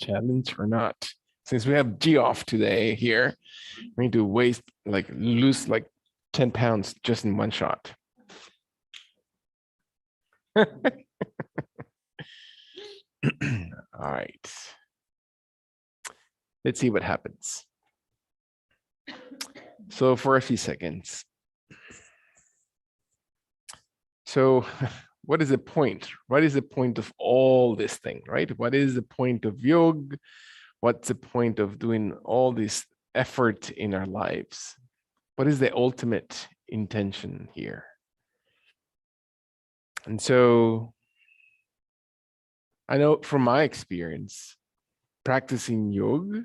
challenge or not. Since we have G off today here, we need to lose like 10 pounds just in one shot. All right. Let's see what happens. So for a few seconds. So what is the point? What is the point of all this thing, right? What is the point of yoga? What's the point of doing all this effort in our lives? What is the ultimate intention here? And so I know from my experience, practicing yoga,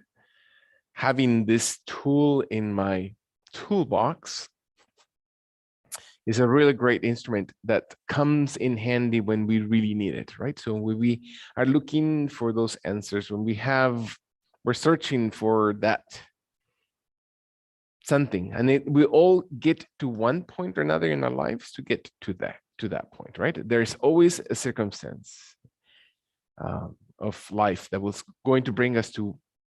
having this tool in my toolbox is a really great instrument that comes in handy when we really need it, right? So when we are looking for those answers, when we're searching for that something, and we all get to one point or another in our lives to get to that point, right? There's always a circumstance of life that was going to bring us to,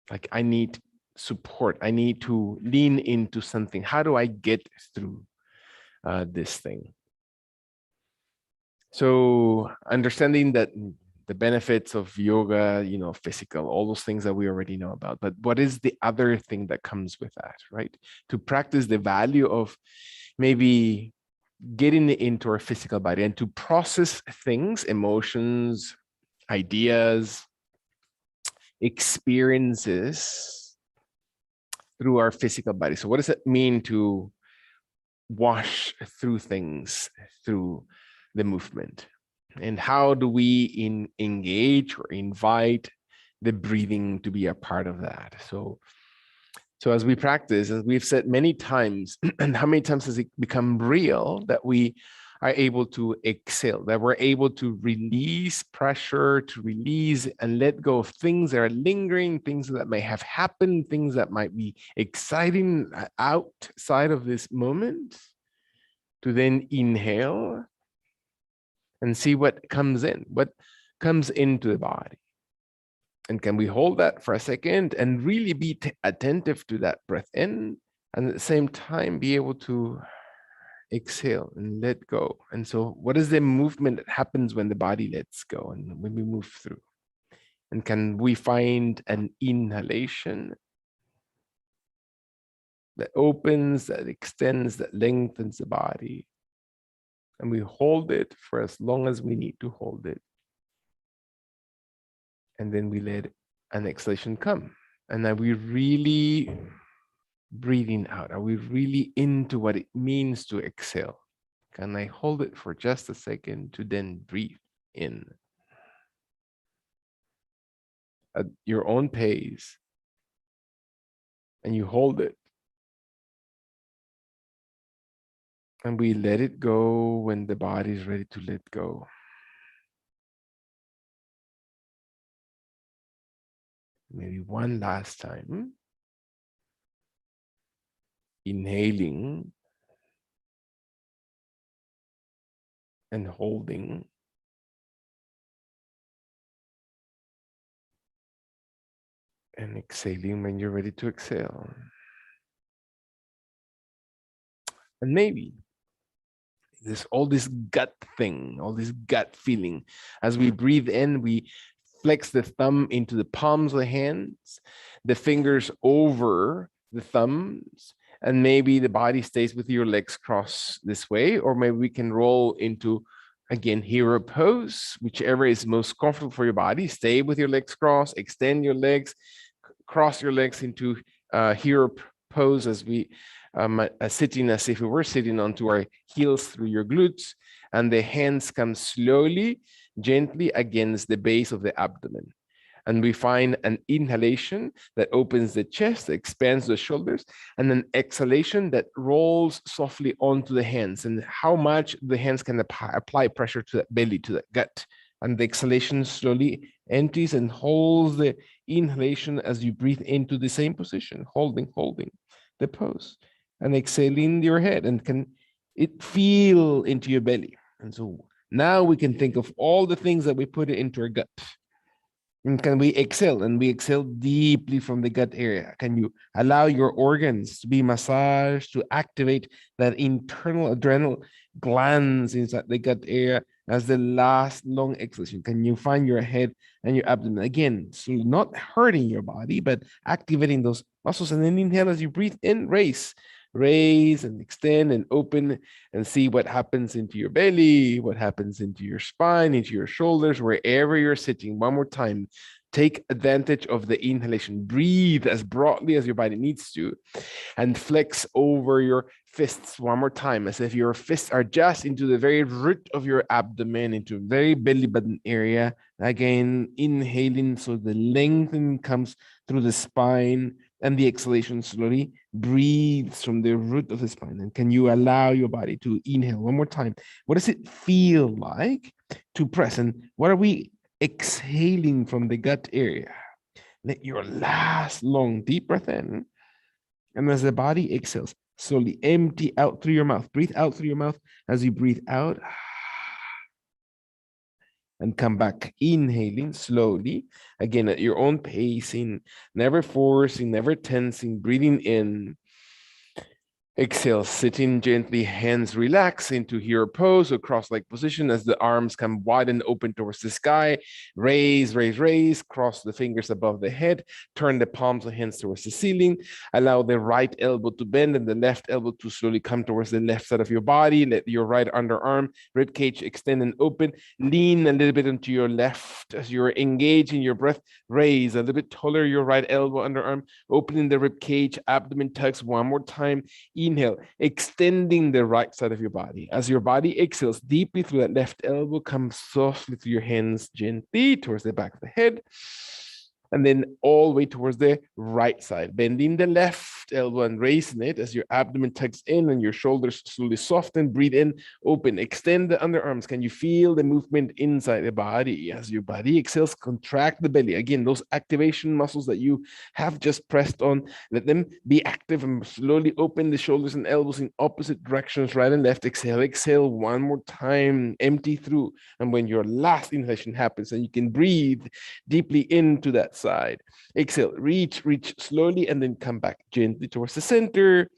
like, I need support. I need to lean into something. How do I get through this thing? So understanding that the benefits of yoga, physical, all those things that we already know about, but what is the other thing that comes with that, right? To practice the value of maybe getting into our physical body and to process things, emotions, ideas, experiences through our physical body. So what does it mean to wash through things through the movement? And how do we engage or invite the breathing to be a part of that? So as we practice, as we've said many times, and how many times has it become real that we are able to exhale, that we're able to release pressure, to release and let go of things that are lingering, things that may have happened, things that might be exciting outside of this moment, to then inhale and see what comes in, what comes into the body. And can we hold that for a second and really be attentive to that breath in, and at the same time be able to exhale and let go? And so what is the movement that happens when the body lets go and when we move through? And can we find an inhalation that opens, that extends, that lengthens the body? And we hold it for as long as we need to hold it. And then we let an exhalation come. And are we really breathing out? Are we really into what it means to exhale? Can I hold it for just a second to then breathe in at your own pace? And you hold it. And we let it go when the body is ready to let go. Maybe one last time. Inhaling and holding. And exhaling when you're ready to exhale. And maybe there's all this gut thing, all this gut feeling. As we breathe in, we flex the thumb into the palms of the hands, the fingers over the thumbs, and maybe the body stays with your legs crossed this way, or maybe we can roll into, again, hero pose, whichever is most comfortable for your body. Stay with your legs crossed, extend your legs, cross your legs into hero pose as we sitting as if we were sitting onto our heels through your glutes, and the hands come slowly, gently against the base of the abdomen. And we find an inhalation that opens the chest, expands the shoulders, and an exhalation that rolls softly onto the hands. And how much the hands can apply pressure to that belly, to that gut. And the exhalation slowly empties and holds the inhalation as you breathe into the same position, holding the pose. And exhaling your head, and can it feel into your belly? And so now we can think of all the things that we put into our gut. And can we exhale? And we exhale deeply from the gut area. Can you allow your organs to be massaged to activate that internal adrenal glands inside the gut area as the last long exhalation? Can you find your head and your abdomen again? So not hurting your body, but activating those muscles. And then inhale as you breathe in, raise and extend and open and see what happens into your belly, what happens into your spine, into your shoulders, wherever you're sitting. One more time. Take advantage of the inhalation. Breathe as broadly as your body needs to and flex over your fists one more time, as if your fists are just into the very root of your abdomen, into very belly button area. Again, inhaling so the lengthening comes through the spine, and the exhalation slowly breathes from the root of the spine. And can you allow your body to inhale one more time? What does it feel like to press? And what are we exhaling from the gut area? Let your last long deep breath in. And as the body exhales, slowly empty out through your mouth. Breathe out through your mouth as you breathe out. And come back, inhaling slowly, again at your own pacing, never forcing, never tensing, breathing in. Exhale, sitting gently, hands relax into hero pose or cross-leg position as the arms come wide and open towards the sky. Raise, cross the fingers above the head, turn the palms of hands towards the ceiling. Allow the right elbow to bend and the left elbow to slowly come towards the left side of your body. Let your right underarm, rib cage extend and open. Lean a little bit into your left as you're engaging your breath. Raise a little bit taller, your right elbow, underarm, opening the rib cage, abdomen tucks one more time. Inhale, extending the right side of your body. As your body exhales deeply through that left elbow, come softly through your hands gently towards the back of the head. And then all the way towards the right side, bending the left elbow and raising it as your abdomen tucks in and your shoulders slowly soften. Breathe in, open, extend the underarms. Can you feel the movement inside the body? As your body exhales, contract the belly. Again, those activation muscles that you have just pressed on, let them be active and slowly open the shoulders and elbows in opposite directions, right and left. Exhale one more time, empty through. And when your last inhalation happens and you can breathe deeply into that side. Exhale, reach slowly, and then come back gently towards the center.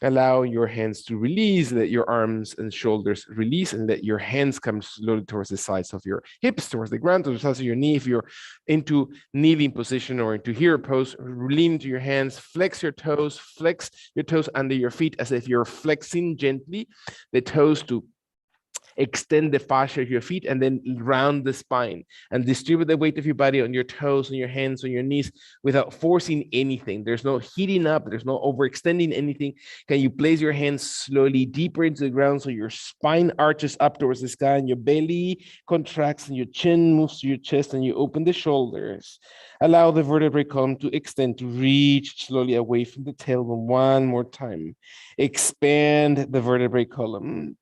Allow your hands to release, let your arms and shoulders release, and let your hands come slowly towards the sides of your hips, towards the ground, towards the sides of your knee. If you're into kneeling position or into hero pose, lean into your hands, flex your toes under your feet as if you're flexing gently the toes to extend the fascia of your feet, and then round the spine and distribute the weight of your body on your toes, on your hands, on your knees without forcing anything. There's no heating up, there's no overextending anything. Can you place your hands slowly deeper into the ground so your spine arches up towards the sky and your belly contracts and your chin moves to your chest and you open the shoulders. Allow the vertebrae column to extend, to reach slowly away from the tailbone one more time. Expand the vertebrae column.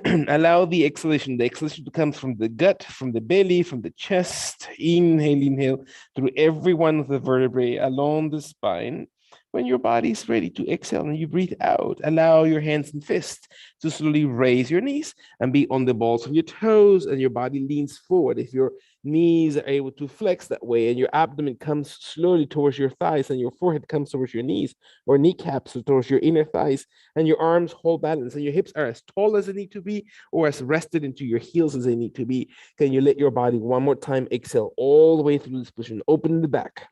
Allow the exhalation to come from the gut, from the belly, from the chest. Inhale through every one of the vertebrae along the spine. When your body is ready to exhale and you breathe out, allow your hands and fists to slowly raise your knees and be on the balls of your toes, and your body leans forward. If your knees are able to flex that way and your abdomen comes slowly towards your thighs and your forehead comes towards your knees or kneecaps or towards your inner thighs, and your arms hold balance and your hips are as tall as they need to be or as rested into your heels as they need to be, can you let your body one more time exhale all the way through this position? Open the back.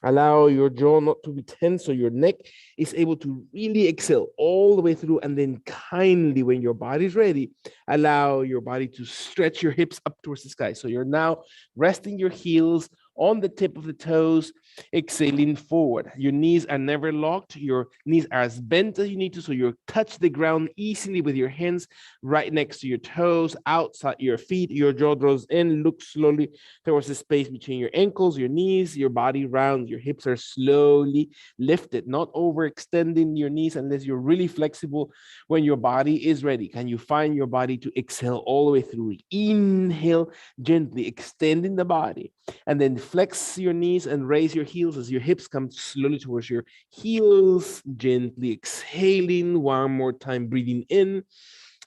Allow your jaw not to be tense so your neck is able to really exhale all the way through. And then kindly, when your body's ready, allow your body to stretch your hips up towards the sky. So you're now resting your heels on the tip of the toes, exhaling forward. Your knees are never locked. Your knees are as bent as you need to, so you touch the ground easily with your hands right next to your toes, outside your feet. Your jaw draws in. Look slowly towards the space between your ankles, your knees, your body rounds. Your hips are slowly lifted, not overextending your knees unless you're really flexible. When your body is ready, can you find your body to exhale all the way through it? Inhale gently, extending the body, and then flex your knees and raise your heels as your hips come slowly towards your heels. Gently exhaling one more time, breathing in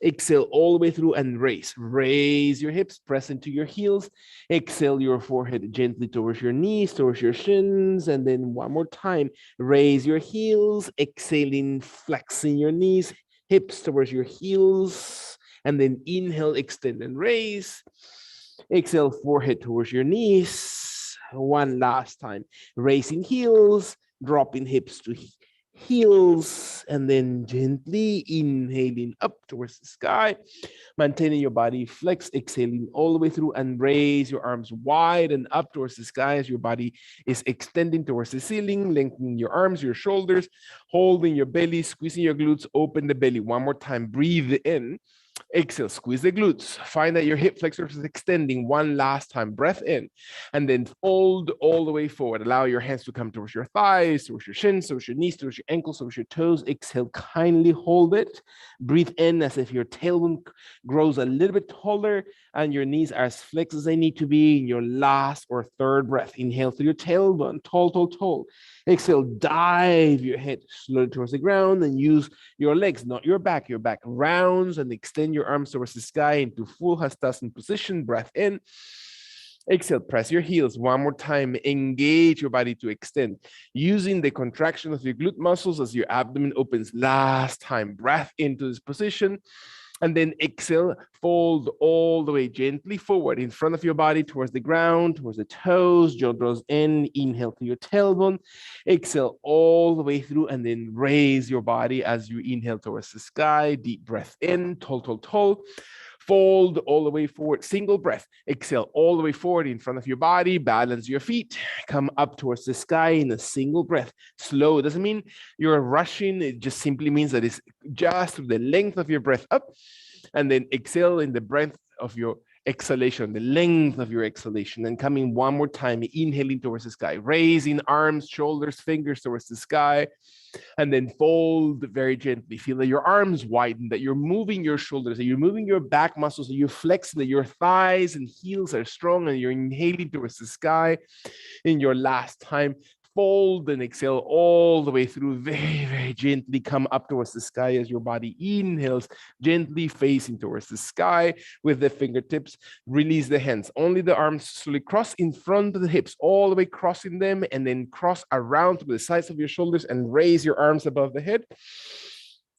Exhale all the way through and raise. Raise your hips, press into your heels. Exhale your forehead gently towards your knees, towards your shins. And then one more time, raise your heels, exhaling, flexing your knees, hips towards your heels. And then inhale, extend and raise. Exhale, forehead towards your knees. One last time, raising heels, dropping hips to heels, and then gently inhaling up towards the sky, maintaining your body flex, exhaling all the way through and raise your arms wide and up towards the sky as your body is extending towards the ceiling, lengthening your arms, your shoulders, holding your belly, squeezing your glutes, open the belly. One more time, breathe in. Exhale, squeeze the glutes. Find that your hip flexors is extending one last time. Breath in, and then fold all the way forward. Allow your hands to come towards your thighs, towards your shins, towards your knees, towards your ankles, towards your toes. Exhale, kindly hold it. Breathe in as if your tailbone grows a little bit taller and your knees are as flexed as they need to be in your last or third breath. Inhale through your tailbone, tall, tall, tall. Exhale, dive your head slowly towards the ground and use your legs, not your back. Your back rounds and extend your arms towards the sky into full Hastasana position. Breath in. Exhale, press your heels one more time. Engage your body to extend. Using the contraction of your glute muscles as your abdomen opens. Last time, breath into this position. And then exhale, fold all the way gently forward in front of your body towards the ground, towards the toes, jaw draws in, inhale through your tailbone, exhale all the way through, and then raise your body as you inhale towards the sky, deep breath in, tall, tall, tall. Fold all the way forward, single breath. Exhale all the way forward in front of your body, balance your feet, come up towards the sky in a single breath. Slow, it doesn't mean you're rushing, it just simply means that it's just the length of your breath up, and then exhale in the breath of your exhalation, the length of your exhalation, and coming one more time, inhaling towards the sky, raising arms, shoulders, fingers towards the sky, and then fold very gently. Feel that your arms widen, that you're moving your shoulders, that you're moving your back muscles, that you're flexing, that your thighs and heels are strong, and you're inhaling towards the sky. In your last time, fold and exhale all the way through, very, very gently come up towards the sky as your body inhales, gently facing towards the sky with the fingertips. Release the hands, only the arms slowly cross in front of the hips, all the way crossing them, and then cross around to the sides of your shoulders and raise your arms above the head.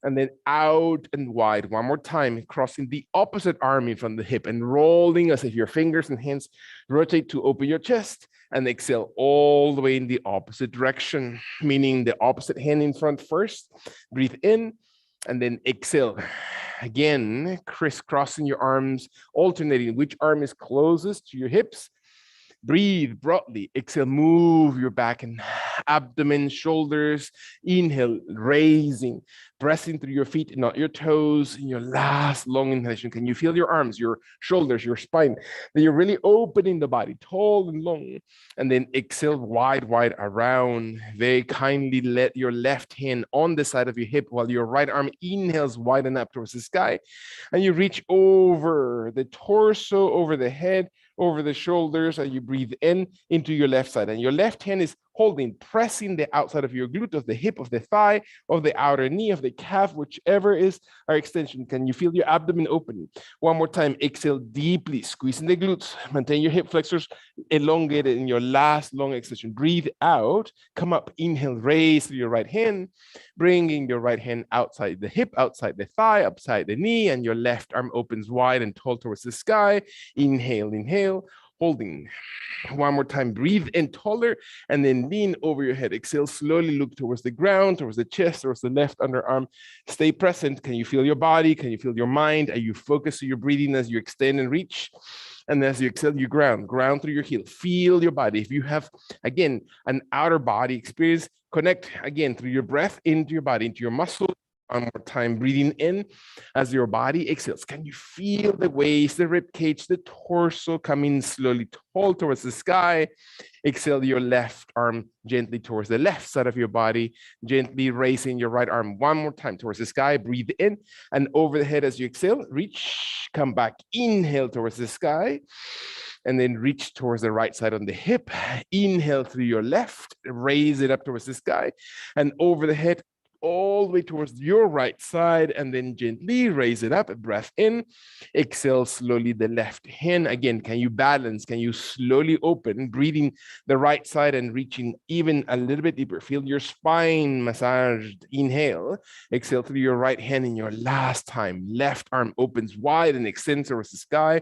And then out and wide. One more time, crossing the opposite arm in front of the hip and rolling as if your fingers and hands rotate to open your chest, and exhale all the way in the opposite direction, meaning the opposite hand in front first. Breathe in and then exhale. Again, crisscrossing your arms, alternating which arm is closest to your hips. Breathe broadly. Exhale, move your back and abdomen, shoulders. Inhale, raising, pressing through your feet, not your toes. In your last long inhalation, can you feel your arms, your shoulders, your spine? That you're really opening the body, tall and long. And then exhale, wide, wide around. Very kindly let your left hand on the side of your hip while your right arm inhales, widen up towards the sky. And you reach over the torso, over the head, over the shoulders, and you breathe in into your left side. And your left hand is holding, pressing the outside of your glute, of the hip, of the thigh, of the outer knee, of the calf, whichever is our extension. Can you feel your abdomen opening? One more time, exhale deeply, squeezing the glutes, maintain your hip flexors elongated in your last long extension. Breathe out, come up, inhale, raise to your right hand, bringing your right hand outside the hip, outside the thigh, outside the knee, and your left arm opens wide and tall towards the sky. Inhale, inhale, holding. One more time, breathe in taller, and then lean over your head. Exhale, slowly look towards the ground, towards the chest, towards the left underarm. Stay present. Can you feel your body? Can you feel your mind? Are you focused on your breathing as you extend and reach? And as you exhale, you ground through your heel. Feel your body. If you have, again, an outer body experience, connect again through your breath into your body, into your muscle. One more time, breathing in as your body exhales. Can you feel the waist, the rib cage, the torso coming slowly tall towards the sky? Exhale your left arm gently towards the left side of your body, gently raising your right arm one more time towards the sky. Breathe in and over the head as you exhale. Reach, come back, inhale towards the sky. And then reach towards the right side on the hip. Inhale through your left, raise it up towards the sky, and over the head. all the way towards your right side, and then gently raise it up. Breath in. Exhale slowly the left hand. Again, can you balance? Can you slowly open, breathing the right side and reaching even a little bit deeper? Feel your spine massaged. Inhale. Exhale through your right hand in your last time. Left arm opens wide and extends towards the sky.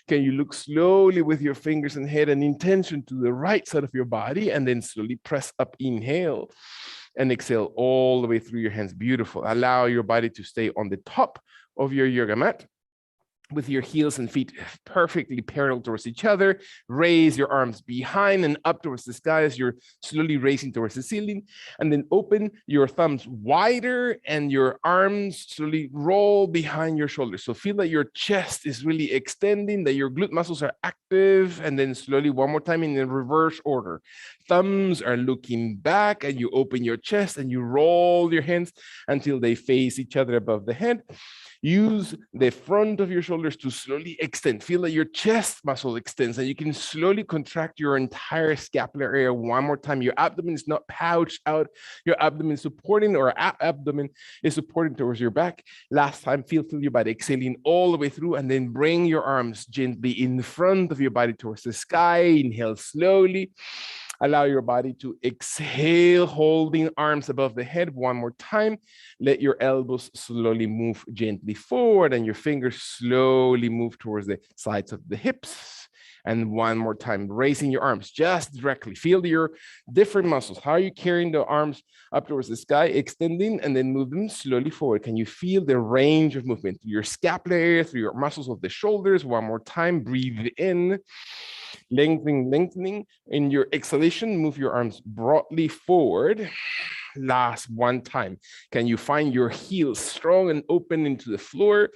Can you look slowly with your fingers and head and intention to the right side of your body, and then slowly press up. Inhale and exhale all the way through your hands. Beautiful. Allow your body to stay on the top of your yoga mat, with your heels and feet perfectly parallel towards each other. Raise your arms behind and up towards the sky as you're slowly raising towards the ceiling. And then open your thumbs wider and your arms slowly roll behind your shoulders. So feel that your chest is really extending, that your glute muscles are active. And then slowly one more time in the reverse order. Thumbs are looking back and you open your chest and you roll your hands until they face each other above the head. Use the front of your shoulders to slowly extend. Feel that your chest muscle extends and you can slowly contract your entire scapular area one more time. Your abdomen is not pouched out. Your abdomen is supporting, or abdomen is supporting towards your back. Last time, feel your body exhaling all the way through, and then bring your arms gently in front of your body towards the sky. Inhale slowly. Allow your body to exhale, holding arms above the head one more time. Let your elbows slowly move gently forward and your fingers slowly move towards the sides of the hips. And one more time, raising your arms just directly. Feel your different muscles. How are you carrying the arms up towards the sky, extending, and then move them slowly forward? Can you feel the range of movement through your scapular area, through your muscles of the shoulders? One more time, breathe in. Lengthening. In your exhalation, move your arms broadly forward. Last one time. Can you find your heels strong and open into the floor?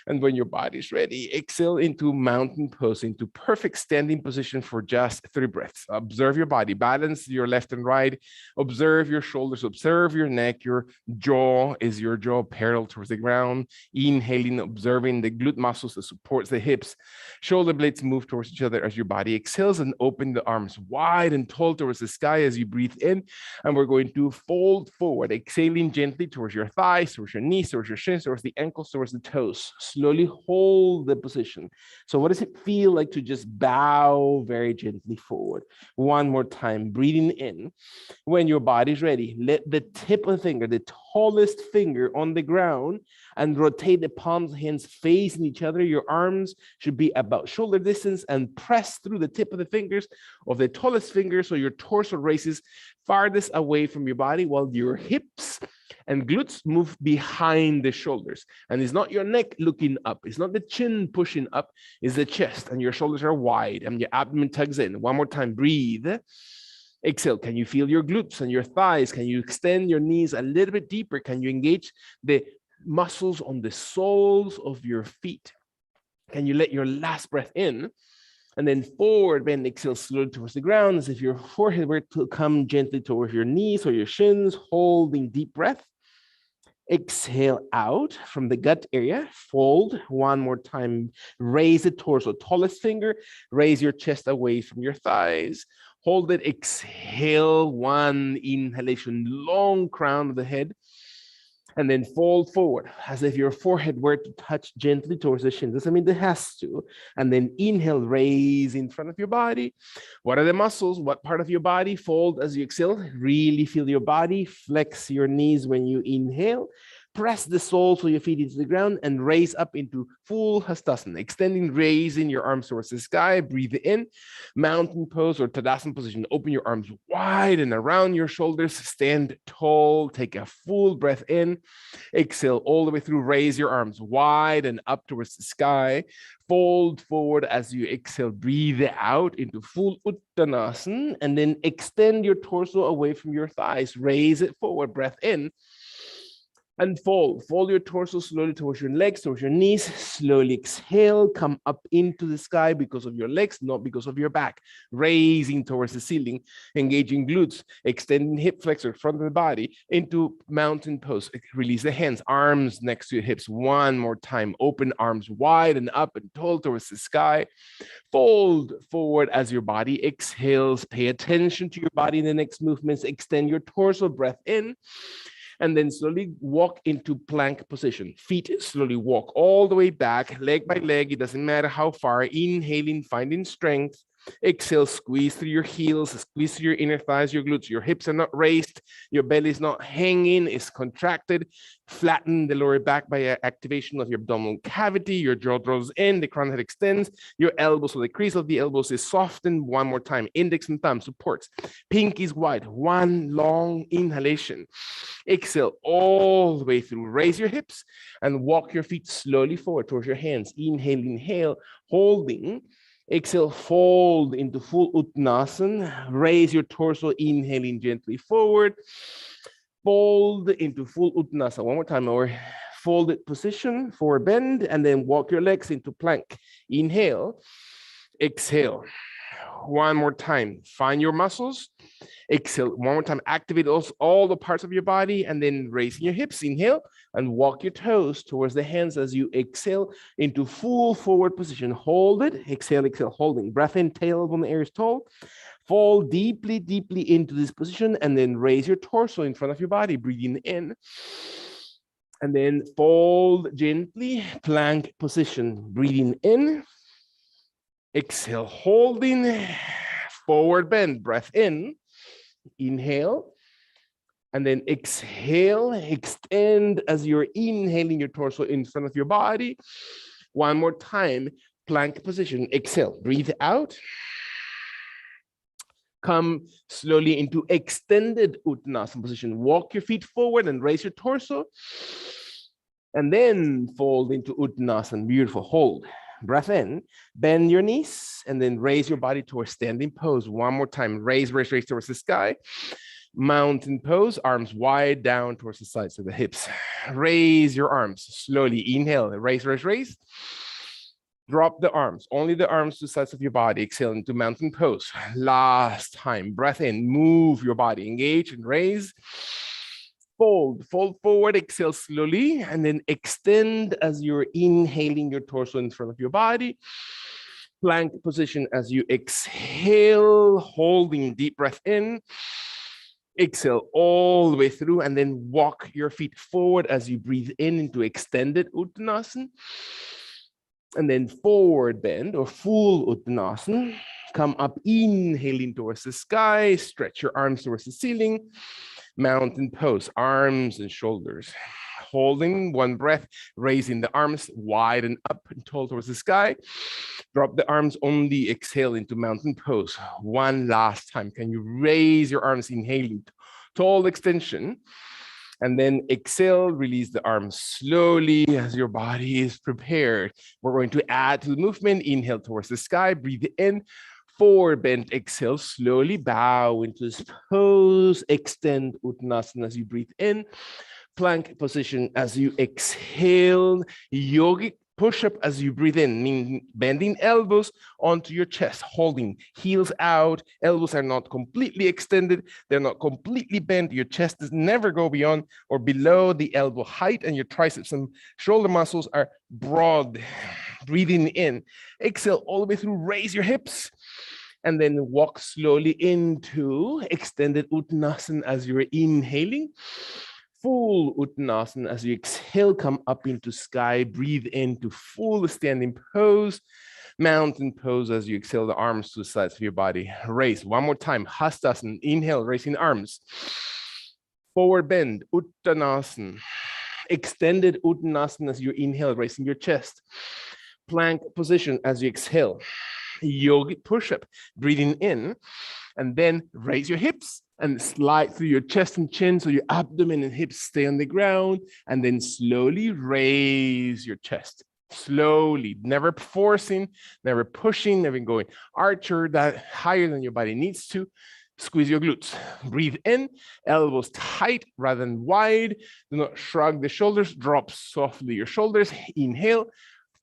And when your body's ready, exhale into mountain pose, into perfect standing position for just 3 breaths. Observe your body, balance your left and right. Observe your shoulders, observe your neck, your jaw. Is your jaw parallel towards the ground? Inhaling, observing the glute muscles that supports the hips. Shoulder blades move towards each other as your body exhales, and open the arms wide and tall towards the sky as you breathe in. And we're going to fold forward, exhaling gently towards your thighs, towards your knees, towards your shins, towards the ankles, towards the toes. Slowly hold the position. So what does it feel like to just bow very gently forward? One more time, breathing in. When your body's ready, let the tip of the finger, the tallest finger on the ground, and rotate the palms of hands facing each other. Your arms should be about shoulder distance, and press through the tip of the fingers of the tallest finger so your torso raises farthest away from your body, while your hips and glutes move behind the shoulders. And it's not your neck looking up. It's not the chin pushing up. It's the chest, and your shoulders are wide and your abdomen tugs in. One more time, breathe. Exhale. Can you feel your glutes and your thighs? Can you extend your knees a little bit deeper? Can you engage the muscles on the soles of your feet? Can you let your last breath in? And then forward bend, exhale slowly towards the ground, as if your forehead were to come gently towards your knees or your shins, holding deep breath. Exhale out from the gut area, fold one more time, raise the torso, tallest finger, raise your chest away from your thighs. Hold it, exhale, one inhalation, long crown of the head. And then fold forward as if your forehead were to touch gently towards the shin. Doesn't mean it has to. And then inhale, raise in front of your body. What are the muscles? What part of your body? Fold as you exhale. Really feel your body. Flex your knees when you inhale. Press the soles of your feet into the ground and raise up into full Hastasana. Extending, raising your arms towards the sky. Breathe in. Mountain pose or Tadasana position. Open your arms wide and around your shoulders. Stand tall. Take a full breath in. Exhale all the way through. Raise your arms wide and up towards the sky. Fold forward as you exhale. Breathe out into full Uttanasana. And then extend your torso away from your thighs. Raise it forward. Breath in. And fold your torso slowly towards your legs, towards your knees. Slowly exhale, come up into the sky because of your legs, not because of your back. Raising towards the ceiling, engaging glutes, extending hip flexor, front of the body into mountain pose. Release the hands, arms next to your hips. One more time, open arms wide and up and tall towards the sky. Fold forward as your body exhales. Pay attention to your body in the next movements. Extend your torso, breath in. And then slowly walk into plank position. Feet slowly walk all the way back, leg by leg. It doesn't matter how far. Inhaling, finding strength. Exhale, squeeze through your heels, squeeze through your inner thighs, your glutes. Your hips are not raised. Your belly is not hanging, it's contracted. Flatten the lower back by activation of your abdominal cavity. Your jaw draws in, the crown head extends. Your elbows, so the crease of the elbows is softened. One more time. Index and thumb supports. Pinkies wide. One long inhalation. Exhale all the way through. Raise your hips and walk your feet slowly forward towards your hands. Inhale, holding. Exhale, fold into full Uttanasana. Raise your torso, inhaling gently forward. Fold into full Uttanasana. One more time, or folded position, forward bend, and then walk your legs into plank. Inhale, exhale. One more time, find your muscles. Exhale, one more time, activate all the parts of your body, and then raising your hips. Inhale, and walk your toes towards the hands as you exhale into full forward position. Hold it, exhale, holding. Breath in, tailbone air is tall. Fall deeply, deeply into this position, and then raise your torso in front of your body, breathing in. And then fold gently, plank position, breathing in. Exhale, holding, forward bend, breath in. Inhale, and then exhale, extend as you're inhaling your torso in front of your body. One more time, plank position, exhale, breathe out. Come slowly into extended Uttanasana position. Walk your feet forward and raise your torso. And then fold into Uttanasana, beautiful, hold. Breath in, bend your knees, and then raise your body towards standing pose. One more time, raise towards the sky. Mountain pose, arms wide down towards the sides of the hips. Raise your arms, slowly inhale, raise. Drop the arms, only the arms to the sides of your body. Exhale into mountain pose. Last time, breath in, move your body, engage and raise. Fold forward, exhale slowly, and then extend as you're inhaling your torso in front of your body. Plank position as you exhale, holding deep breath in. Exhale all the way through, and then walk your feet forward as you breathe in into extended Uttanasana. And then forward bend or full Uttanasana. Come up, inhaling towards the sky, stretch your arms towards the ceiling. Mountain pose, arms and shoulders. Holding one breath, raising the arms wide and up and tall towards the sky. Drop the arms, only exhale into mountain pose. One last time. Can you raise your arms, inhaling, tall extension. And then exhale, release the arms slowly as your body is prepared. We're going to add to the movement. Inhale towards the sky, breathe in. Forward bend, exhale, slowly bow into this pose. Extend Uttanasana as you breathe in. Plank position as you exhale. Yogic push-up as you breathe in, meaning bending elbows onto your chest, holding heels out. Elbows are not completely extended. They're not completely bent. Your chest does never go beyond or below the elbow height, and your triceps and shoulder muscles are broad. Breathing in. Exhale all the way through. Raise your hips. And then walk slowly into extended Uttanasana as you're inhaling. Full Uttanasana as you exhale, come up into sky, breathe into full standing pose. Mountain pose as you exhale, the arms to the sides of your body. Raise one more time, Hastasana, inhale, raising arms. Forward bend, Uttanasana. Extended Uttanasana as you inhale, raising your chest. Plank position as you exhale. Yogic push-up, breathing in, and then raise your hips and slide through your chest and chin so your abdomen and hips stay on the ground, and then slowly raise your chest. Slowly, never forcing, never pushing, never going archer that higher than your body needs to. Squeeze your glutes. Breathe in, elbows tight rather than wide. Do not shrug the shoulders, drop softly your shoulders. Inhale,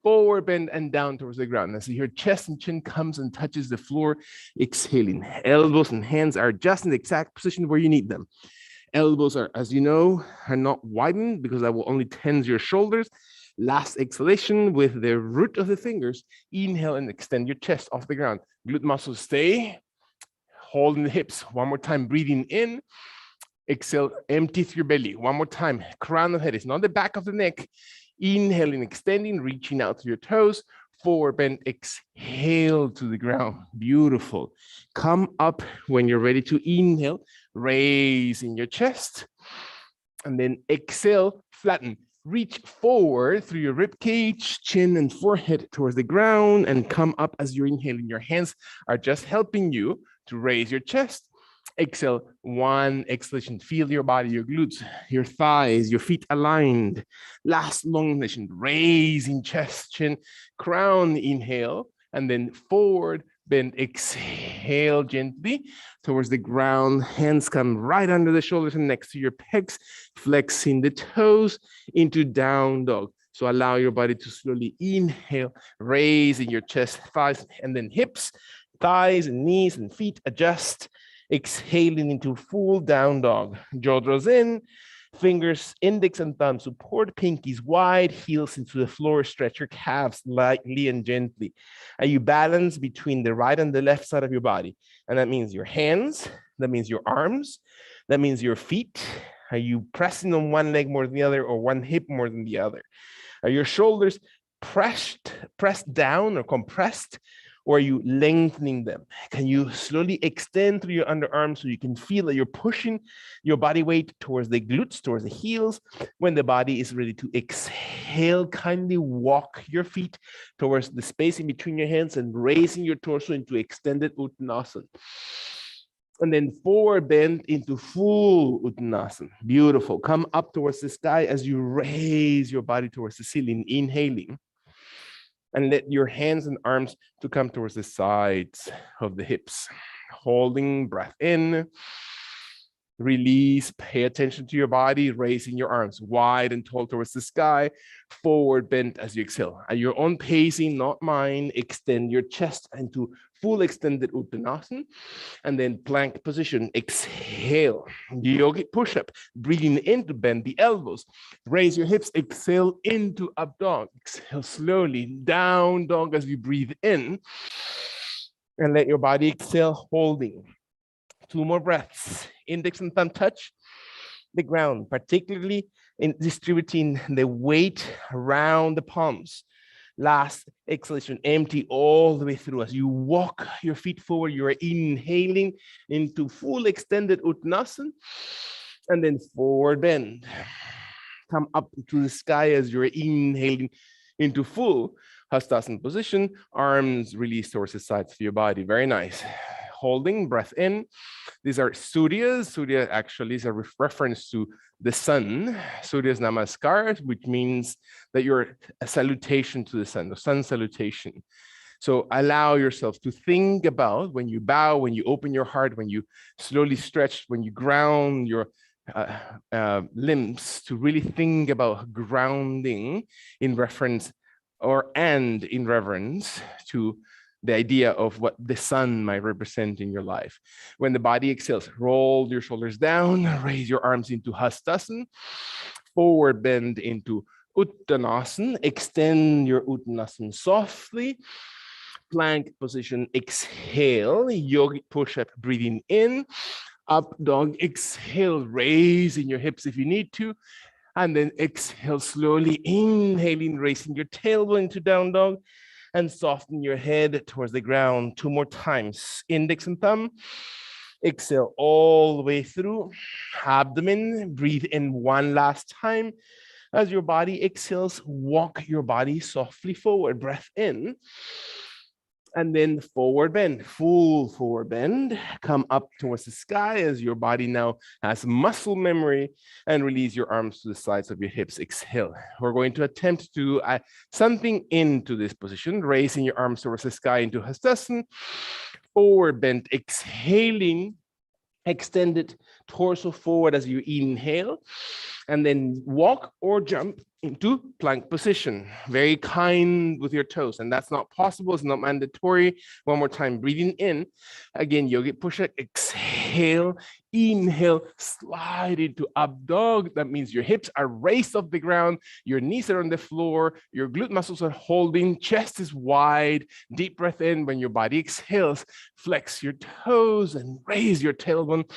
forward bend and down towards the ground. As your chest and chin comes and touches the floor, exhaling. Elbows and hands are just in the exact position where you need them. Elbows are, as you know, are not widened because that will only tense your shoulders. Last exhalation with the root of the fingers. Inhale and extend your chest off the ground. Glute muscles stay. Holding the hips. One more time, breathing in. Exhale, empty through your belly. One more time. Crown of the head. It's not the back of the neck. Inhaling, extending, reaching out through your toes. Forward bend, exhale to the ground. Beautiful. Come up when you're ready to inhale. Raising your chest. And then exhale, flatten. Reach forward through your rib cage, chin and forehead towards the ground, and come up as you're inhaling. Your hands are just helping you to raise your chest. Exhale, one exhalation. Feel your body, your glutes, your thighs, your feet aligned. Last long inhalation, raising chest, chin, crown, inhale, and then forward bend, exhale gently towards the ground. Hands come right under the shoulders and next to your pecs, flexing the toes into down dog. So allow your body to slowly inhale, raising your chest, thighs, and then hips, thighs, and knees and feet adjust. Exhaling into full down dog. Jaw draws in, fingers, index and thumb support pinkies wide, heels into the floor, stretch your calves lightly and gently. Are you balanced between the right and the left side of your body? And that means your hands, that means your arms, that means your feet. Are you pressing on one leg more than the other or one hip more than the other? Are your shoulders pressed down or compressed? Or are you lengthening them? Can you slowly extend through your underarms so you can feel that you're pushing your body weight towards the glutes, towards the heels? When the body is ready to exhale, kindly walk your feet towards the space in between your hands and raising your torso into extended Uttanasana. And then forward bend into full Uttanasana. Beautiful. Come up towards the sky as you raise your body towards the ceiling, inhaling. And let your hands and arms to come towards the sides of the hips. Holding breath in, release, pay attention to your body, raising your arms wide and tall towards the sky, forward bend as you exhale. At your own pacing, not mine, extend your chest into full extended Uttanasana, and then plank position, exhale, yogic push-up, breathing in to bend the elbows, raise your hips, exhale into up dog, exhale slowly, down dog as you breathe in, and let your body exhale, holding. 2 more breaths, index and thumb touch the ground, particularly in distributing the weight around the palms. Last exhalation, empty all the way through. As you walk your feet forward, you are inhaling into full extended Uttanasana, and then forward bend. Come up to the sky as you're inhaling into full Hastasana position, arms released towards the sides of your body. Very nice. Holding, breath in. These are Suryas. Surya actually is a reference to the sun. Surya's namaskar, which means that you're a salutation to the sun, the sun salutation. So allow yourself to think about when you bow, when you open your heart, when you slowly stretch, when you ground your limbs, to really think about grounding in reference and in reverence to the idea of what the sun might represent in your life. When the body exhales, roll your shoulders down, raise your arms into Hastasana, forward bend into Uttanasana, extend your Uttanasana softly, plank position, exhale, yogic push-up, breathing in, up dog, exhale, raising your hips if you need to, and then exhale slowly, inhaling, raising your tailbone into down dog, and soften your head towards the ground 2 more times. Index and thumb. Exhale all the way through. Abdomen. Breathe in 1 last time. As your body exhales, walk your body softly forward. Breath in. And then forward bend, full forward bend. Come up towards the sky as your body now has muscle memory, and release your arms to the sides of your hips. Exhale. We're going to attempt to do something into this position, raising your arms towards the sky into Hastasana. Forward bend, exhaling, extended torso forward as you inhale, and then walk or jump into plank position. Very kind with your toes, and that's not possible, it's not mandatory. 1 more time, breathing in. Again, yogic push-up, exhale, inhale, slide into up dog. That means your hips are raised off the ground, your knees are on the floor, your glute muscles are holding, chest is wide, deep breath in. When your body exhales, flex your toes and raise your tailbone.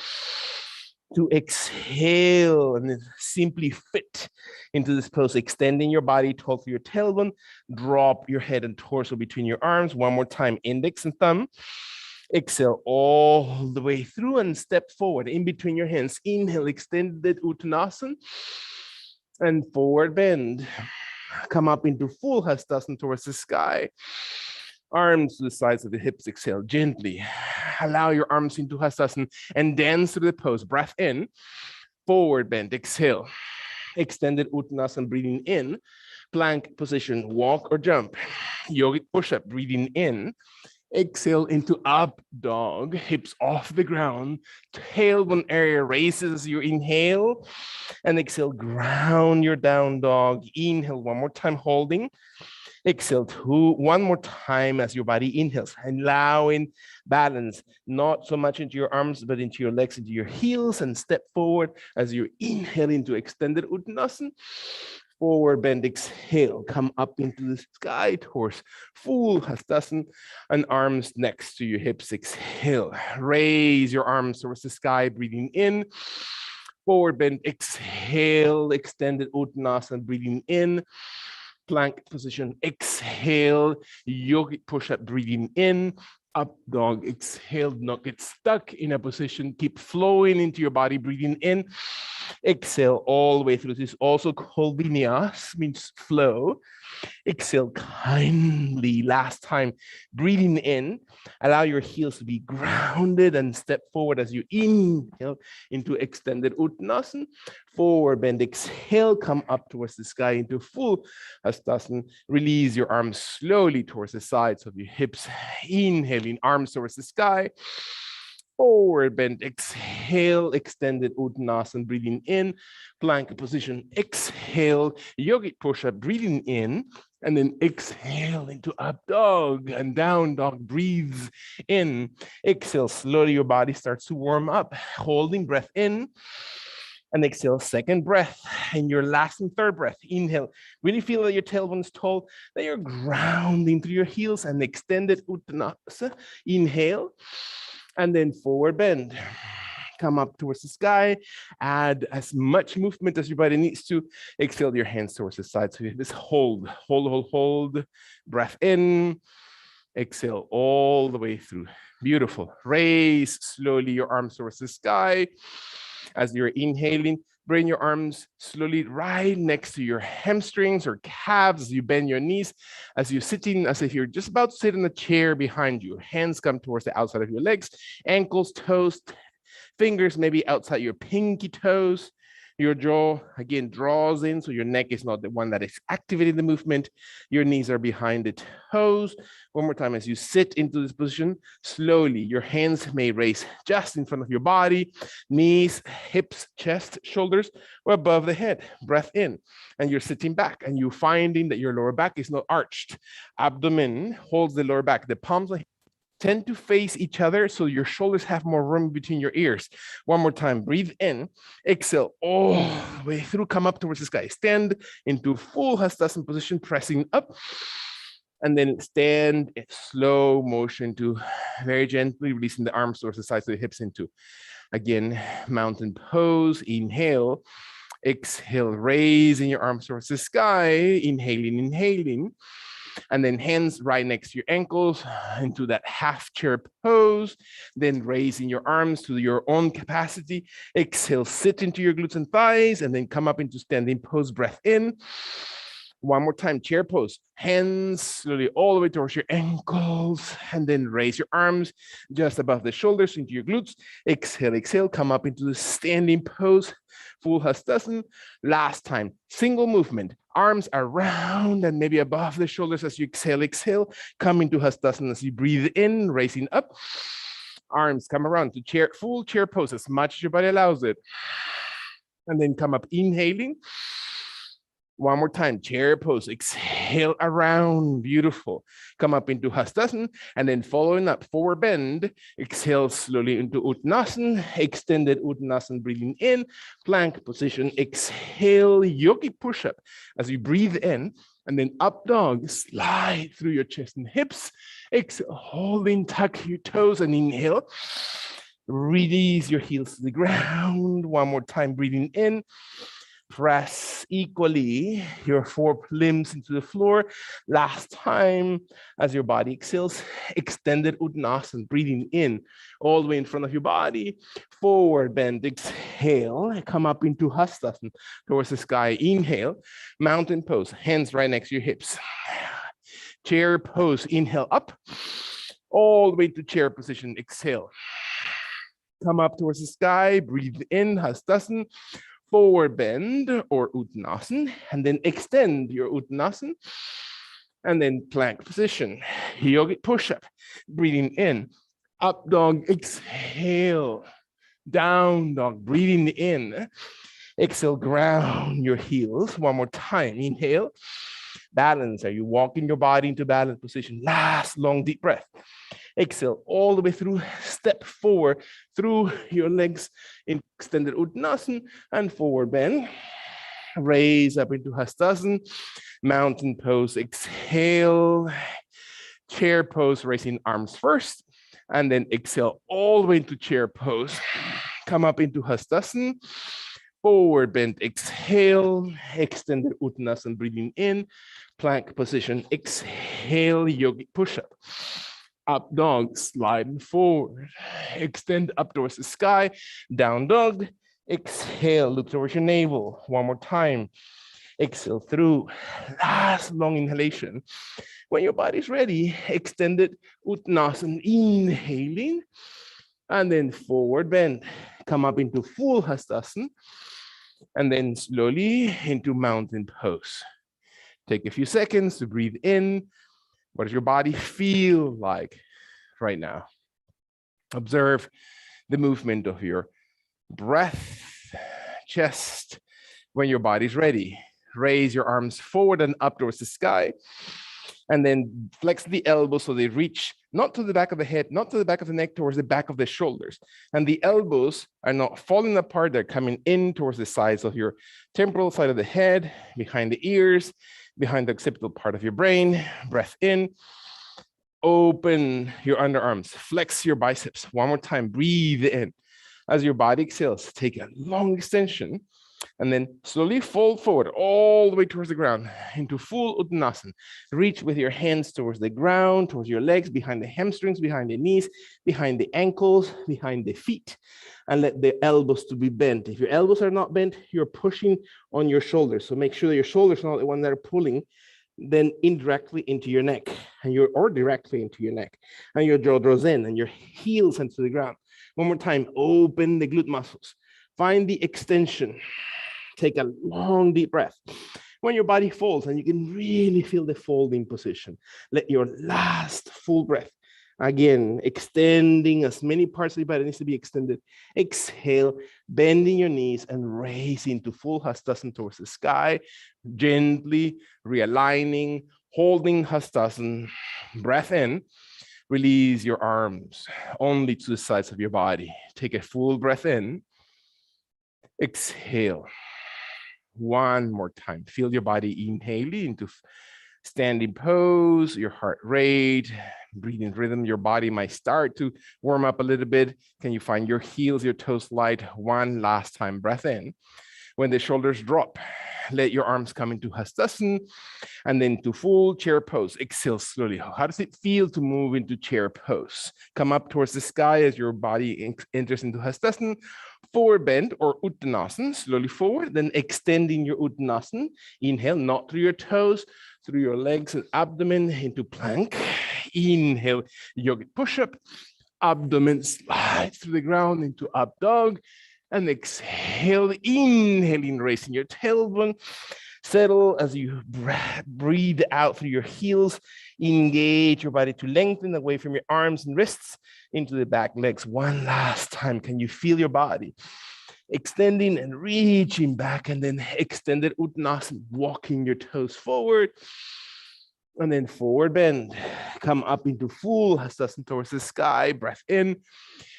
to exhale and then simply fit into this pose, extending your body tall through your tailbone. Drop your head and torso between your arms. One more time, index and thumb. Exhale all the way through and step forward in between your hands. Inhale, extended Uttanasana and forward bend. Come up into full Hastasana towards the sky. Arms to the sides of the hips, exhale gently. Allow your arms into Hastasana and dance through the pose. Breath in, forward bend, exhale. Extended Uttanasana, breathing in. Plank position, walk or jump. Yogic push-up, breathing in. Exhale into up dog, hips off the ground. Tailbone area raises as you inhale. And exhale, ground your down dog. Inhale one more time, holding. Exhale one more time as your body inhales, allowing balance, not so much into your arms, but into your legs, into your heels, and step forward as you inhale into extended Uttanasana. Forward bend, exhale, come up into the sky towards full Hastasana and arms next to your hips. Exhale, raise your arms towards the sky, breathing in. Forward bend, exhale, extended Uttanasana, breathing in. Plank position, exhale, yogic push-up, breathing in. Up dog, exhale, do not get stuck in a position, keep flowing into your body, breathing in. Exhale all the way through. This is also called vinyas, means flow. Exhale kindly. Last time, breathing in. Allow your heels to be grounded and step forward as you inhale into extended Uttanasana. Forward bend, exhale, come up towards the sky into full Hastasana. Release your arms slowly towards the sides of your hips. Inhaling, arms towards the sky. Forward bend, exhale, extended Uttanasana, breathing in. Plank position, exhale, yogic push-up, breathing in. And then exhale into up dog and down dog, breathe in. Exhale, slowly your body starts to warm up. Holding breath in. And exhale, second breath. And your last and third breath, inhale. Really feel that your tailbone is tall, that you're grounding through your heels, and extended Uttanasana. Inhale. And then forward bend. Come up towards the sky. Add as much movement as your body needs to. Exhale your hands towards the side. So you just hold. Breath in. Exhale all the way through. Beautiful. Raise slowly your arms towards the sky. As you're inhaling, bring your arms slowly right next to your hamstrings or calves as you bend your knees. As you're sitting, as if you're just about to sit in a chair behind you. Hands come towards the outside of your legs, ankles, toes, fingers maybe outside your pinky toes. Your jaw, again, draws in, so your neck is not the one that is activating the movement. Your knees are behind the toes. One more time, as you sit into this position, slowly, your hands may raise just in front of your body, knees, hips, chest, shoulders, or above the head. Breath in, and you're sitting back, and you're finding that your lower back is not arched. Abdomen holds the lower back. The palms tend to face each other so your shoulders have more room between your ears. One more time, breathe in, exhale all the way through, come up towards the sky. Stand into full Hastasana position, pressing up, and then stand in slow motion to very gently releasing the arms towards the sides of the hips into, again, mountain pose. Inhale, exhale, raising your arms towards the sky, inhaling. And then hands right next to your ankles into that half chair pose. Then raising your arms to your own capacity. Exhale, sit into your glutes and thighs, and then come up into standing pose. Breath in. One more time, chair pose. Hands slowly all the way towards your ankles, and then raise your arms just above the shoulders into your glutes. Exhale, come up into the standing pose. Full Hastasana. Last time, single movement. Arms around and maybe above the shoulders as you exhale. Come into Hastasana as you breathe in, raising up. Arms come around to full chair pose as much as your body allows it. And then come up, inhaling. One more time, chair pose, exhale around, beautiful. Come up into Hastasana, and then following up, forward bend, exhale slowly into Uttanasana, extended Uttanasana, breathing in, plank position, exhale, yogic push-up. As you breathe in, and then up dog, slide through your chest and hips, exhale, holding, tuck your toes, and inhale. Release your heels to the ground. One more time, breathing in. Press equally your four limbs into the floor. Last time, as your body exhales, extended Uttanasana, breathing in all the way in front of your body. Forward bend, exhale, come up into Hastasana towards the sky. Inhale, mountain pose, hands right next to your hips. Chair pose, inhale up, all the way to chair position, exhale. Come up towards the sky, breathe in, Hastasana, forward bend or Uttanasana, and then extend your Uttanasana, and then plank position, yogic push-up, breathing in, up dog, exhale, down dog, breathing in, exhale, ground your heels, one more time, inhale, balance, are you walking your body into balance position, last long deep breath, exhale all the way through, step forward through your legs, extended Uttanasana and forward bend. Raise up into Hastasana, mountain pose, exhale, chair pose, raising arms first, and then exhale all the way into chair pose. Come up into Hastasana, forward bend, exhale, extended Uttanasana, breathing in, plank position, exhale, yogic push-up. Up dog, sliding forward, extend up towards the sky, down dog, exhale, loop towards your navel, one more time, exhale through, last long inhalation. When your body's ready, extended Uttanasana, inhaling, and then forward bend, come up into full Hastasana, and then slowly into mountain pose. Take a few seconds to breathe in. What does your body feel like right now? Observe the movement of your breath, chest. When your body's ready, raise your arms forward and up towards the sky, and then flex the elbows so they reach not to the back of the head, not to the back of the neck, towards the back of the shoulders. And the elbows are not falling apart, they're coming in towards the sides of your temporal side of the head, behind the ears, behind the occipital part of your brain. Breath in, open your underarms, flex your biceps. One more time, breathe in. As your body exhales, take a long extension, and then slowly fold forward all the way towards the ground into full Uttanasana. Reach with your hands towards the ground, towards your legs, behind the hamstrings, behind the knees, behind the ankles, behind the feet, and let the elbows to be bent. If your elbows are not bent, you're pushing on your shoulders. So make sure that your shoulders are not the ones that are pulling, then indirectly into your neck, or directly into your neck, and your jaw draws in, and your heels into the ground. One more time, open the glute muscles. Find the extension. Take a long, deep breath. When your body folds, and you can really feel the folding position, let your last full breath, again, extending as many parts of the body needs to be extended. Exhale, bending your knees and raising to full Hastasana towards the sky, gently realigning, holding Hastasana. Breath in. Release your arms only to the sides of your body. Take a full breath in. Exhale. One more time. Feel your body inhaling into standing pose, your heart rate, breathing rhythm. Your body might start to warm up a little bit. Can you find your heels, your toes light? One last time. Breath in. When the shoulders drop, let your arms come into Hastasana and then to full chair pose. Exhale slowly. How does it feel to move into chair pose? Come up towards the sky as your body enters into Hastasana. Forward bend or Uttanasana, slowly forward, then extending your Uttanasana. Inhale, not through your toes, through your legs and abdomen into plank. Inhale, yogic push-up. Abdomen slides through the ground into up dog. And exhale, inhaling, raising your tailbone. Settle as you breathe out through your heels. Engage your body to lengthen away from your arms and wrists into the back legs. One last time. Can you feel your body extending and reaching back, and then extended Uttanasana, walking your toes forward, and then forward bend. Come up into full Hastasana towards the sky. Breath in.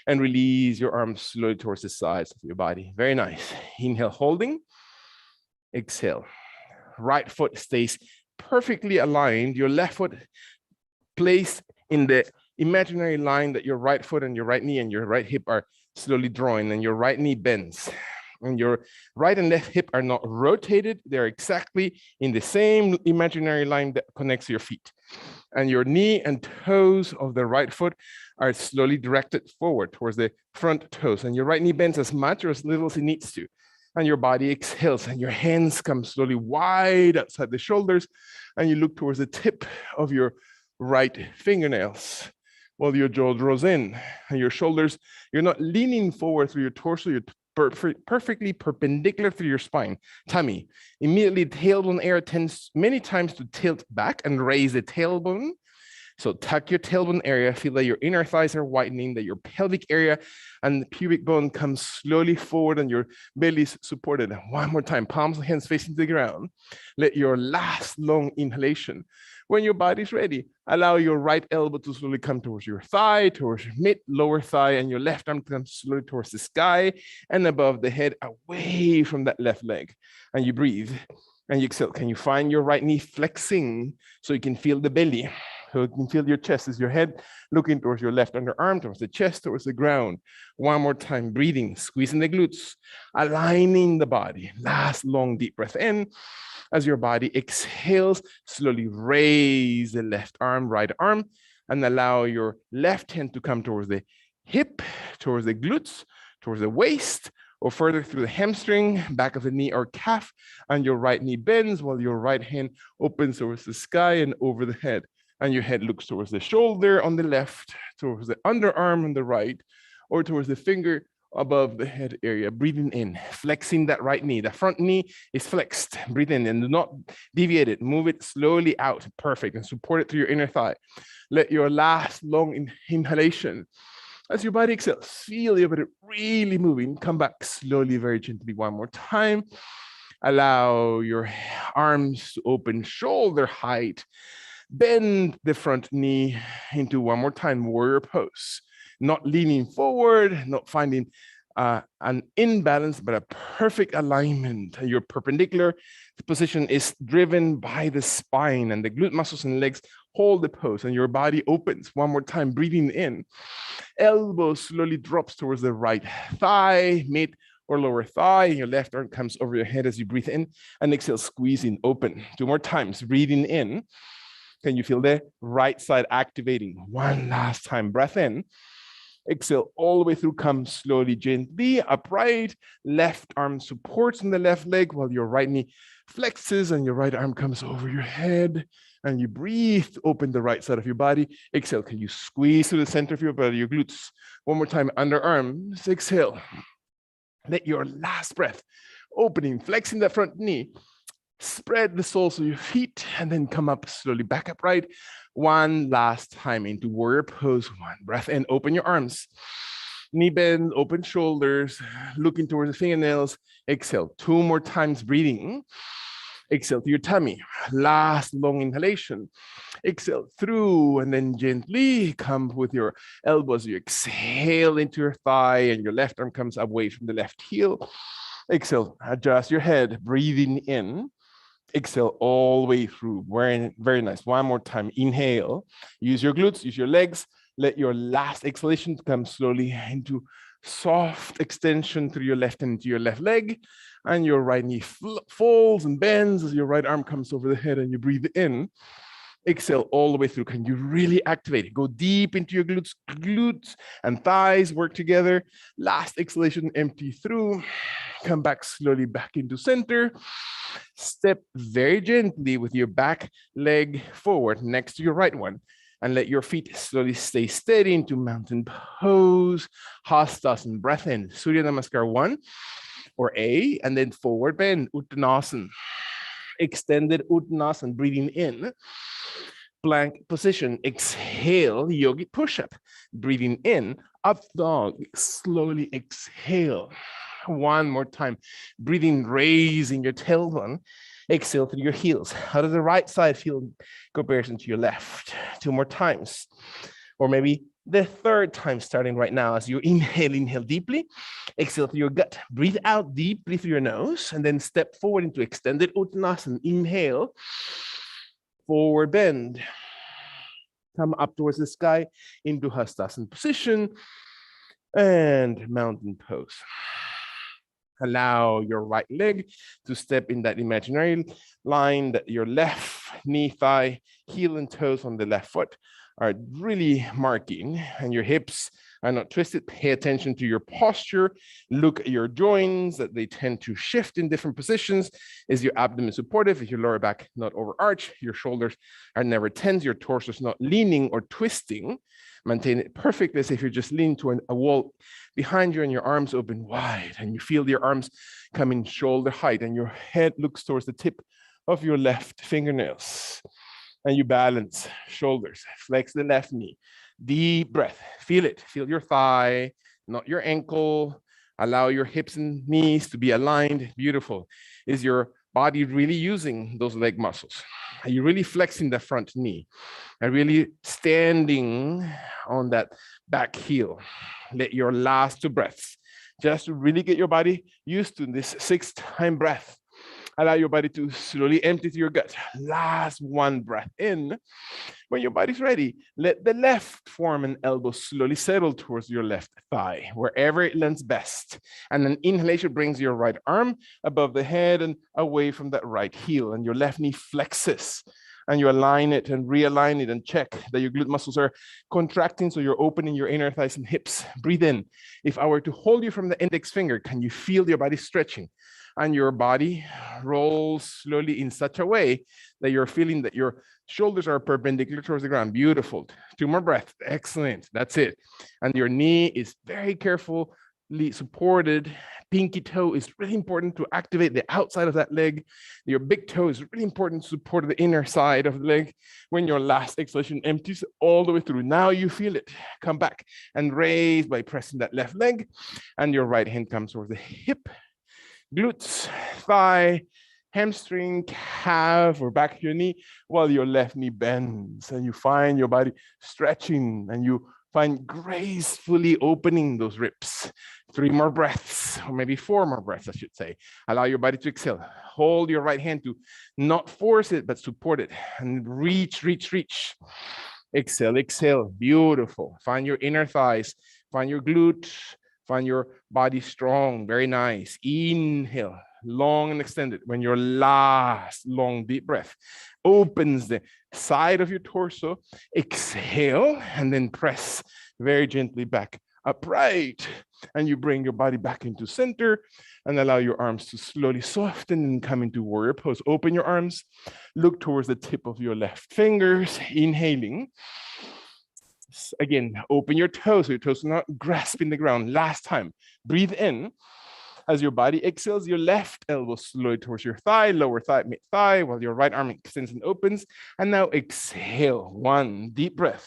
And release your arms slowly towards the sides of your body. Very nice. Inhale, holding. Exhale. Right foot stays perfectly aligned. Your left foot placed in the imaginary line that your right foot and your right knee and your right hip are slowly drawing, and your right knee bends. And your right and left hip are not rotated. They're exactly in the same imaginary line that connects your feet. And your knee and toes of the right foot are slowly directed forward towards the front toes. And your right knee bends as much or as little as it needs to. And your body exhales and your hands come slowly wide outside the shoulders. And you look towards the tip of your right fingernails while your jaw draws in. And your shoulders, you're not leaning forward through your torso, you're perfectly perpendicular through your spine. Tummy. Immediately, tailbone area tends many times to tilt back and raise the tailbone. So tuck your tailbone area, feel that your inner thighs are widening, that your pelvic area and the pubic bone comes slowly forward and your belly is supported. One more time, palms and hands facing the ground. Let your last long inhalation. When your body's ready, allow your right elbow to slowly come towards your thigh, towards your mid, lower thigh, and your left arm comes slowly towards the sky and above the head, away from that left leg. And you breathe and you exhale. Can you find your right knee flexing so you can feel the belly? So you can feel your chest as your head looking towards your left underarm, towards the chest, towards the ground. One more time, breathing, squeezing the glutes, aligning the body. Last long deep breath in. As your body exhales, slowly raise the left arm, right arm, and allow your left hand to come towards the hip, towards the glutes, towards the waist, or further through the hamstring, back of the knee or calf, and your right knee bends while your right hand opens towards the sky and over the head. And your head looks towards the shoulder on the left, towards the underarm on the right, or towards the finger above the head area. Breathing in, flexing that right knee. The front knee is flexed. Breathe in and do not deviate it. Move it slowly out. Perfect. And support it through your inner thigh. Let your last long inhalation. As your body exhales, feel your body really moving. Come back slowly, very gently one more time. Allow your arms to open shoulder height. Bend the front knee into one more time, warrior pose. Not leaning forward, not finding an imbalance, but a perfect alignment. Your perpendicular position is driven by the spine, and the glute muscles and legs hold the pose, and your body opens. One more time, breathing in. Elbow slowly drops towards the right thigh, mid or lower thigh, and your left arm comes over your head as you breathe in, and exhale, squeezing open. 2 more times, breathing in. Can you feel the right side activating? One last time, breath in. Exhale all the way through, come slowly, gently, upright. Left arm supports on the left leg while your right knee flexes and your right arm comes over your head. And you breathe to open the right side of your body. Exhale, can you squeeze to the center of your body, your glutes? One more time, underarms, exhale. Let your last breath, opening, flexing that front knee. Spread the soles of your feet and then come up slowly back upright. One last time into warrior pose. One breath in, open your arms. Knee bend, open shoulders, looking towards the fingernails. Exhale, 2 more times breathing. Exhale to your tummy. Last long inhalation. Exhale through and then gently come with your elbows. You exhale into your thigh and your left arm comes away from the left heel. Exhale, adjust your head, breathing in. Exhale all the way through. Very, very nice. One more time. Inhale. Use your glutes, use your legs. Let your last exhalation come slowly into soft extension through your left hand into your left leg. And your right knee folds and bends as your right arm comes over the head and you breathe in. Exhale all the way through. Can you really activate it? Go deep into your glutes. Glutes and thighs work together. Last exhalation, empty through. Come back slowly back into center. Step very gently with your back leg forward next to your right one. And let your feet slowly stay steady into mountain pose. Hastasana, breath in. Surya Namaskar 1 or A, and then forward bend, Uttanasana. Extended Uttanasana, breathing in. Plank position, exhale, yogic push-up. Breathing in, up dog, slowly exhale. One more time, breathing, raising your tailbone. Exhale through your heels. How does the right side feel in comparison to your left? 2 more times. Or maybe the 3rd time starting right now as you inhale deeply. Exhale through your gut. Breathe out deeply through your nose and then step forward into extended Uttanasana. Inhale, forward bend. Come up towards the sky into Hastasana position and mountain pose. Allow your right leg to step in that imaginary line that your left knee, thigh, heel, and toes on the left foot are really marking, and your hips are not twisted. Pay attention to your posture. Look at your joints, that they tend to shift in different positions. Is your abdomen supportive? Is your lower back not overarched? Your shoulders are never tense. Your torso is not leaning or twisting. Maintain it perfectly as if you're just leaning to a wall behind you and your arms open wide, and you feel your arms come in shoulder height, and your head looks towards the tip of your left fingernails. And you balance shoulders, flex the left knee. Deep breath, feel it, feel your thigh, not your ankle. Allow your hips and knees to be aligned. Beautiful. Is your body really using those leg muscles? Are you really flexing the front knee? Are really standing on that back heel? Let your last 2 breaths, just to really get your body used to this 6-time breath. Allow your body to slowly empty to your gut. Last 1 breath in. When your body's ready, let the left forearm and elbow slowly settle towards your left thigh, wherever it lands best. And then inhalation brings your right arm above the head and away from that right heel, and your left knee flexes. And you align it and realign it and check that your glute muscles are contracting, so you're opening your inner thighs and hips. Breathe in. If I were to hold you from the index finger, can you feel your body stretching? And your body rolls slowly in such a way that you're feeling that your shoulders are perpendicular towards the ground. Beautiful. 2 more breaths. Excellent. That's it. And your knee is very carefully supported. Pinky toe is really important to activate the outside of that leg. Your big toe is really important to support the inner side of the leg. When your last exhalation empties all the way through, now you feel it. Come back and raise by pressing that left leg, and your right hand comes towards the hip, glutes, thigh, hamstring, calf, or back of your knee, while your left knee bends, and you find your body stretching, and you find gracefully opening those ribs. 3 more breaths, or maybe 4 more breaths, I should say. Allow your body to exhale. Hold your right hand to not force it, but support it, and reach, reach, reach. Exhale, exhale. Beautiful. Find your inner thighs, find your glute, find your body strong. Very nice. Inhale, long and extended. When your last long deep breath opens the side of your torso, exhale, and then press very gently back upright. And you bring your body back into center and allow your arms to slowly soften and come into warrior pose. Open your arms, look towards the tip of your left fingers, inhaling. Again, open your toes so your toes are not grasping the ground. Last time, breathe in. As your body exhales, your left elbow slowly towards your thigh, lower thigh, mid thigh, while your right arm extends and opens. And now exhale, 1 deep breath.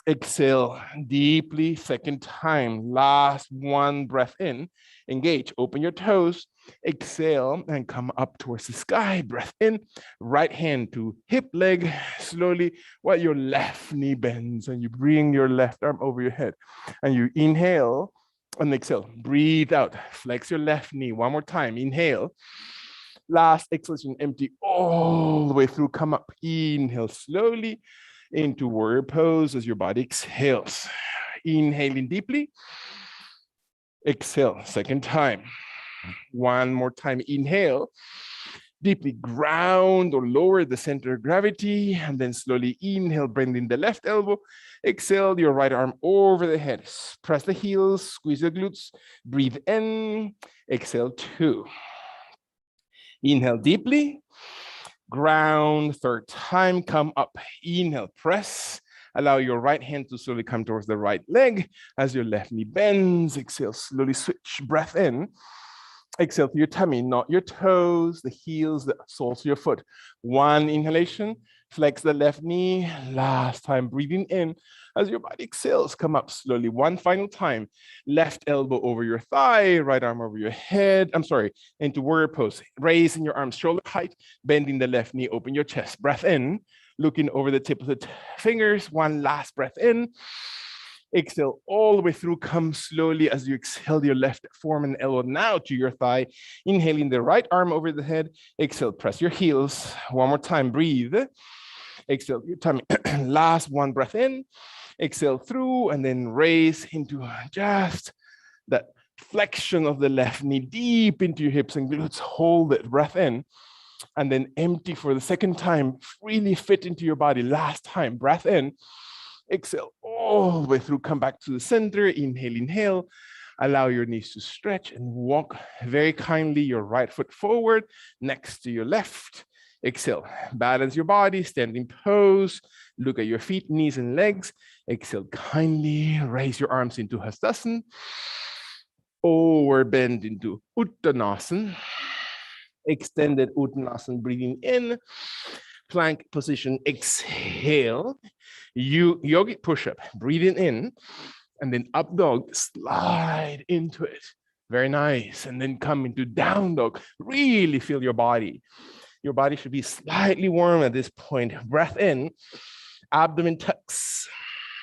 Exhale deeply, 2nd time. Last 1 breath in. Engage, open your toes, exhale, and come up towards the sky. Breath in, right hand to hip, leg, slowly, while your left knee bends, and you bring your left arm over your head. And you inhale and exhale. Breathe out, flex your left knee. 1 more time, inhale. Last exhalation, empty all the way through. Come up, inhale slowly into warrior pose as your body exhales. Inhaling deeply. Exhale, 2nd time. 1 more time, inhale. Deeply ground or lower the center of gravity, and then slowly inhale, bending the left elbow. Exhale, your right arm over the head. Press the heels, squeeze the glutes. Breathe in. Exhale, 2. Inhale deeply. Ground, 3rd time, come up. Inhale, press. Allow your right hand to slowly come towards the right leg as your left knee bends. Exhale, slowly switch. Breath in. Exhale through your tummy, not your toes, the heels, the soles of your foot. 1 inhalation, flex the left knee. Last time, breathing in. As your body exhales, come up slowly. 1 final time. Left elbow over your thigh, right arm over your head. Into warrior pose. Raising your arms shoulder height, bending the left knee, open your chest. Breath in, looking over the tip of the fingers. 1 last breath in. Exhale all the way through. Come slowly as you exhale your left forearm and elbow now to your thigh. Inhaling the right arm over the head. Exhale, press your heels. 1 more time, breathe. Exhale your tummy. Last one breath in. Exhale through, and then raise into just that flexion of the left knee deep into your hips and glutes. Hold it, breath in, and then empty for the second time. Really fit into your body. Last time, breath in. Exhale all the way through. Come back to the center. Inhale, inhale. Allow your knees to stretch and walk very kindly your right foot forward next to your left. Exhale, balance your body, standing pose. Look at your feet, knees, and legs. Exhale, kindly raise your arms into Hastasana. Forward bend into Uttanasana. Extended Uttanasana, breathing in. Plank position, exhale. Yogic push-up, breathing in. And then up dog, slide into it. Very nice. And then come into down dog. Really feel your body. Your body should be slightly warm at this point. Breath in, abdomen tucks.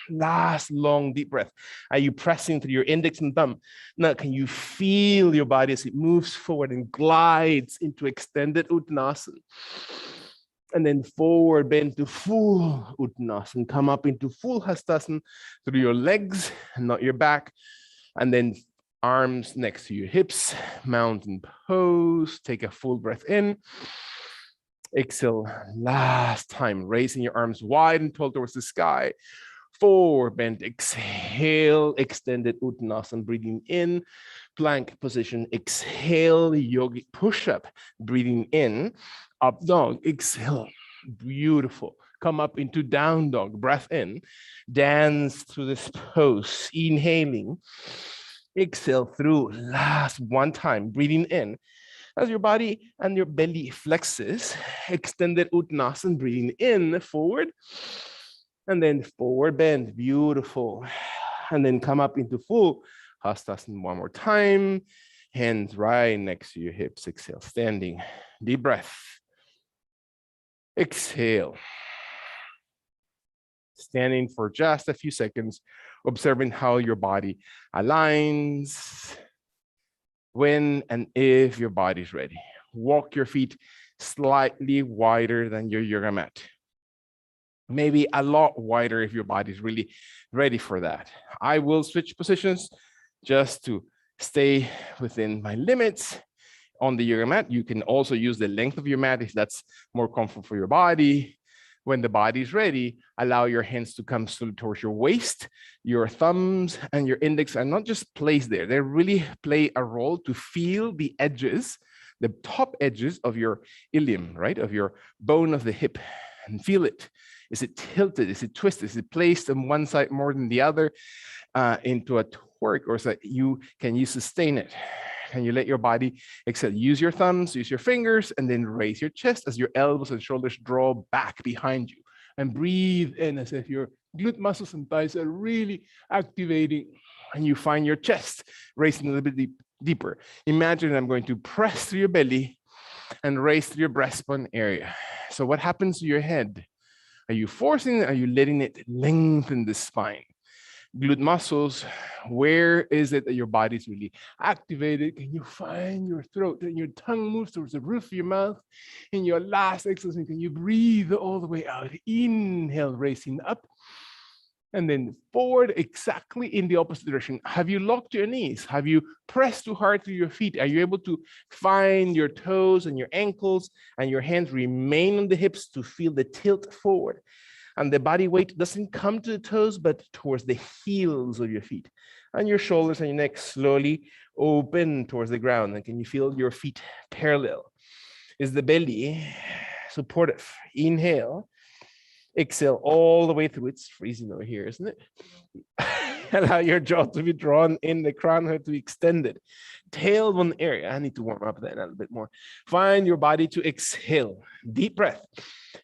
Last long deep breath. Are you pressing through your index and thumb? Now, can you feel your body as it moves forward and glides into extended Uttanasana? And then forward bend to full Uttanasana. Come up into full Hastasana through your legs, not your back. And then arms next to your hips, mountain pose. Take a full breath in. Exhale, last time, raising your arms wide and tall towards the sky. Forward bend, exhale, extended Uttanasana, breathing in. Plank position, exhale, yogic push-up, breathing in. Up dog, exhale, beautiful. Come up into down dog, breath in. Dance through this pose, inhaling. Exhale through, last one time, breathing in. As your body and your belly flexes, extended Uttanasana, breathing in, forward. And then forward bend, beautiful. And then come up into full Hastasana one more time. Hands right next to your hips, exhale, standing. Deep breath. Exhale. Standing for just a few seconds, observing how your body aligns. When and if your body's ready. Walk your feet slightly wider than your yoga mat. Maybe a lot wider if your body's really ready for that. I will switch positions just to stay within my limits on the yoga mat. You can also use the length of your mat if that's more comfortable for your body. When the body's ready, allow your hands to come slowly towards your waist. Your thumbs and your index are not just placed there. They really play a role to feel the edges, the top edges of your ilium, right? Of your bone of the hip, and feel it. Is it tilted? Is it twisted? Is it placed on one side more than the other into a torque, or so that can you sustain it? Can you let your body exhale? Use your thumbs, use your fingers, and then raise your chest as your elbows and shoulders draw back behind you. And breathe in as if your glute muscles and thighs are really activating. And you find your chest raising a little bit deeper. Imagine I'm going to press through your belly and raise through your breastbone area. So what happens to your head? Are you forcing it? Are you letting it lengthen the spine? Glute muscles, where is it that your body's really activated? Can you find your throat and your tongue moves towards the roof of your mouth? In your last exhale, can you breathe all the way out? Inhale, raising up. And then forward exactly in the opposite direction. Have you locked your knees? Have you pressed too hard through your feet? Are you able to find your toes and your ankles and your hands remain on the hips to feel the tilt forward? And the body weight doesn't come to the toes, but towards the heels of your feet. And your shoulders and your neck slowly open towards the ground. And can you feel your feet parallel? Is the belly supportive? Inhale. Exhale all the way through. It's freezing over here, isn't it? Allow your jaw to be drawn in, the crown to be extended. Tailbone area. I need to warm up that a little bit more. Find your body to exhale. Deep breath.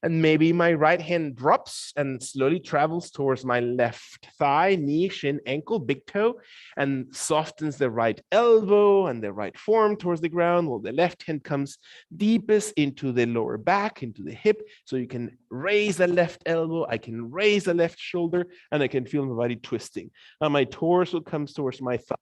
And maybe my right hand drops and slowly travels towards my left thigh, knee, shin, ankle, big toe, and softens the right elbow and the right forearm towards the ground, while the left hand comes deepest into the lower back, into the hip. So you can raise the left elbow, I can raise the left shoulder, and I can feel my body twisting. And my torso comes towards my thigh.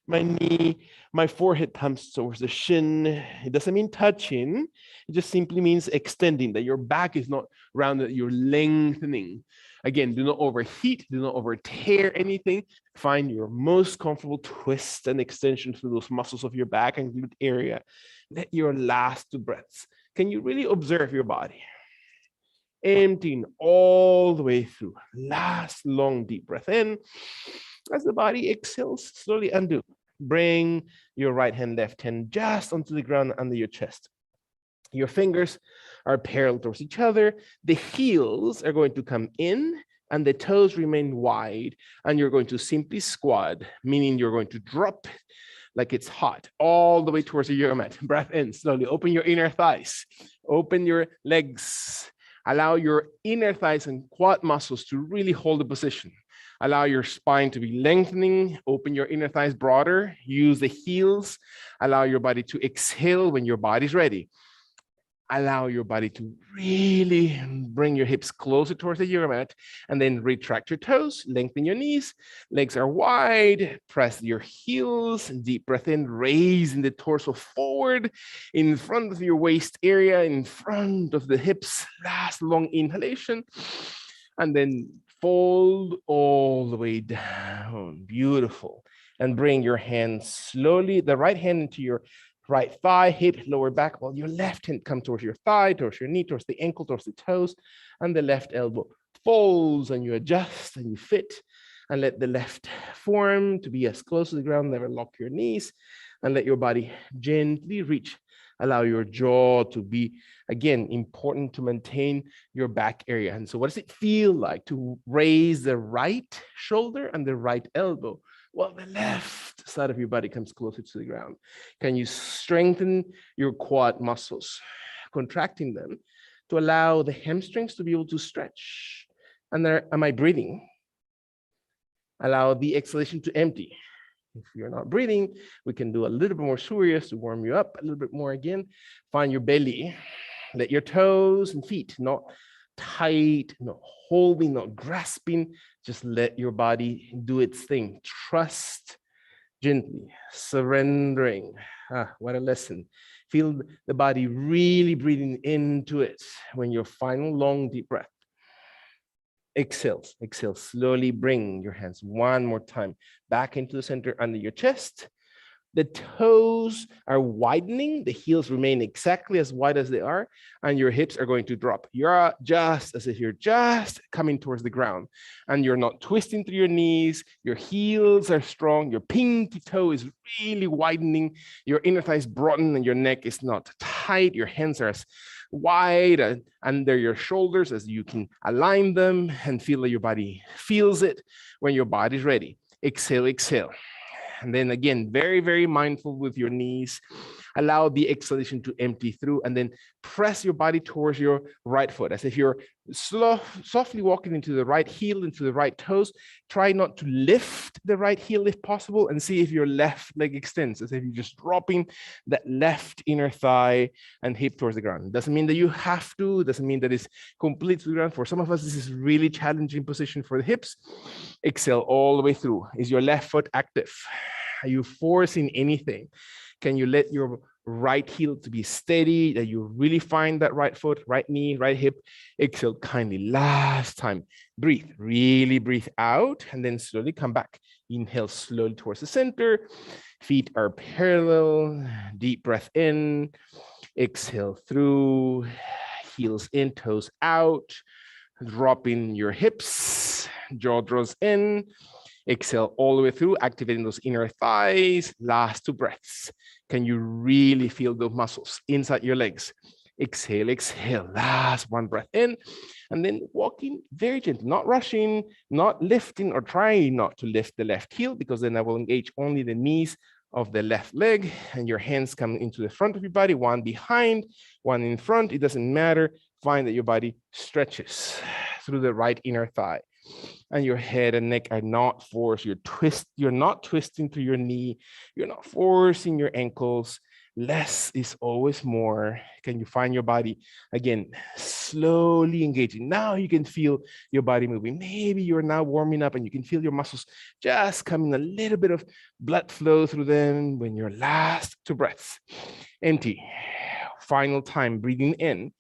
My knee, my forehead comes towards the shin. It doesn't mean touching. It just simply means extending, that your back is not rounded, you're lengthening. Again, do not overheat, do not over tear anything. Find your most comfortable twist and extension through those muscles of your back and glute area. Let your last 2 breaths. Can you really observe your body? Emptying all the way through. Last long deep breath in. As the body exhales, slowly undo. Bring your right hand, left hand just onto the ground under your chest. Your fingers are parallel towards each other. The heels are going to come in and the toes remain wide. And you're going to simply squat, meaning you're going to drop like it's hot all the way towards the yoga mat. Breath in, slowly open your inner thighs, open your legs. Allow your inner thighs and quad muscles to really hold the position. Allow your spine to be lengthening. Open your inner thighs broader. Use the heels. Allow your body to exhale when your body's ready. Allow your body to really bring your hips closer towards the yoga mat and then retract your toes, lengthen your knees, legs are wide, press your heels, deep breath in, raising the torso forward in front of your waist area, in front of the hips, last long inhalation, and then fold all the way down, beautiful. And bring your hands slowly, the right hand into your right thigh, hip, lower back, while your left hand comes towards your thigh, towards your knee, towards the ankle, towards the toes, and the left elbow folds, and you adjust and you fit, and let the left form to be as close to the ground. Never lock your knees, and let your body gently reach. Allow your jaw to be, again, important to maintain your back area. And so what does it feel like to raise the right shoulder and the right elbow? Well, the left side of your body comes closer to the ground. Can you strengthen your quad muscles, contracting them to allow the hamstrings to be able to stretch? And there, am I breathing? Allow the exhalation to empty. If you're not breathing, we can do a little bit more Suryas to warm you up a little bit more again. Find your belly. Let your toes and feet not tight, not holding, not grasping. Just let your body do its thing. Trust gently, surrendering. What a lesson. Feel the body really breathing into it when your final long deep breath. Exhale, exhale, slowly bring your hands one more time back into the center under your chest. The toes are widening, the heels remain exactly as wide as they are, and your hips are going to drop. You're just as if you're just coming towards the ground, and you're not twisting through your knees, your heels are strong, your pinky toe is really widening, your inner thighs broaden, and your neck is not tight, your hands are as wide under your shoulders as you can align them and feel that your body feels it when your body's ready. Exhale, exhale. And then again, very, very mindful with your knees. Allow the exhalation to empty through, and then press your body towards your right foot as if you're softly walking into the right heel, into the right toes. Try not to lift the right heel if possible, and see if your left leg extends, as if you're just dropping that left inner thigh and hip towards the ground. It doesn't mean that you have to, it doesn't mean that it's complete to the ground. For some of us, this is really challenging position for the hips. Exhale all the way through. Is your left foot active? Are you forcing anything? Can you let your right heel to be steady, that you really find that right foot, right knee, right hip? Exhale kindly. Last time. Breathe. Really breathe out, and then slowly come back. Inhale slowly towards the center. Feet are parallel. Deep breath in. Exhale through. Heels in, toes out. Dropping your hips. Jaw draws in. Exhale all the way through, activating those inner thighs. Last 2 breaths. Can you really feel those muscles inside your legs? Exhale, exhale. Last 1 breath in. And then walking very gently, not rushing, not lifting or trying not to lift the left heel, because then I will engage only the knees of the left leg, and your hands come into the front of your body, one behind, one in front. It doesn't matter. Find that your body stretches through the right inner thigh. And your head and neck are not forced. You're not twisting through your knee. You're not forcing your ankles. Less is always more. Can you find your body again, slowly engaging? Now you can feel your body moving. Maybe you're now warming up and you can feel your muscles just coming a little bit of blood flow through them when your last two breaths. Empty. Final time, breathing in.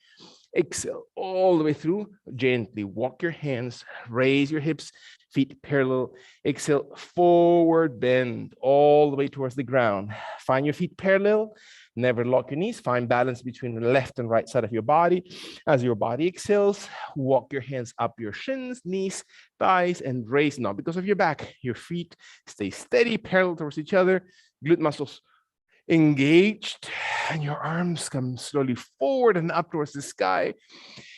Exhale all the way through. Gently walk your hands, raise your hips, feet parallel. Exhale, forward bend all the way towards the ground. Find your feet parallel. Never lock your knees. Find balance between the left and right side of your body. As your body exhales, walk your hands up your shins, knees, thighs, and raise. Not because of your back. Your feet stay steady, parallel towards each other. Glute muscles engaged, and your arms come slowly forward and up towards the sky,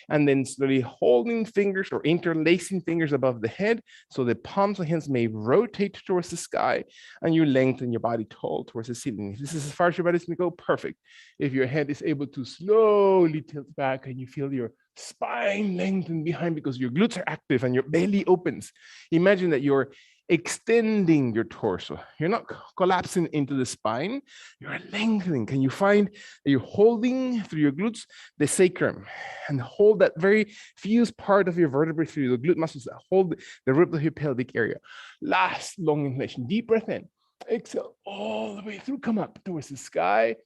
and then slowly holding fingers or interlacing fingers above the head so the palms of hands may rotate towards the sky, and you lengthen your body tall towards the ceiling. If this is as far as your body can go, perfect. If your head is able to slowly tilt back and you feel your spine lengthen behind because your glutes are active and your belly opens, imagine that you're extending your torso. You're not collapsing into the spine, you're lengthening. Can you find that you're holding through your glutes the sacrum, and hold that very fused part of your vertebrae through the glute muscles that hold the rib of your pelvic area. Last long inhalation, deep breath in. Exhale all the way through, come up towards the sky.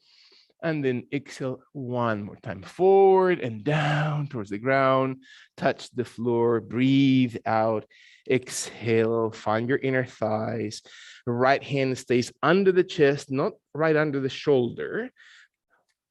And then exhale one more time, forward and down towards the ground, touch the floor, breathe out, exhale, find your inner thighs. Right hand stays under the chest, not right under the shoulder,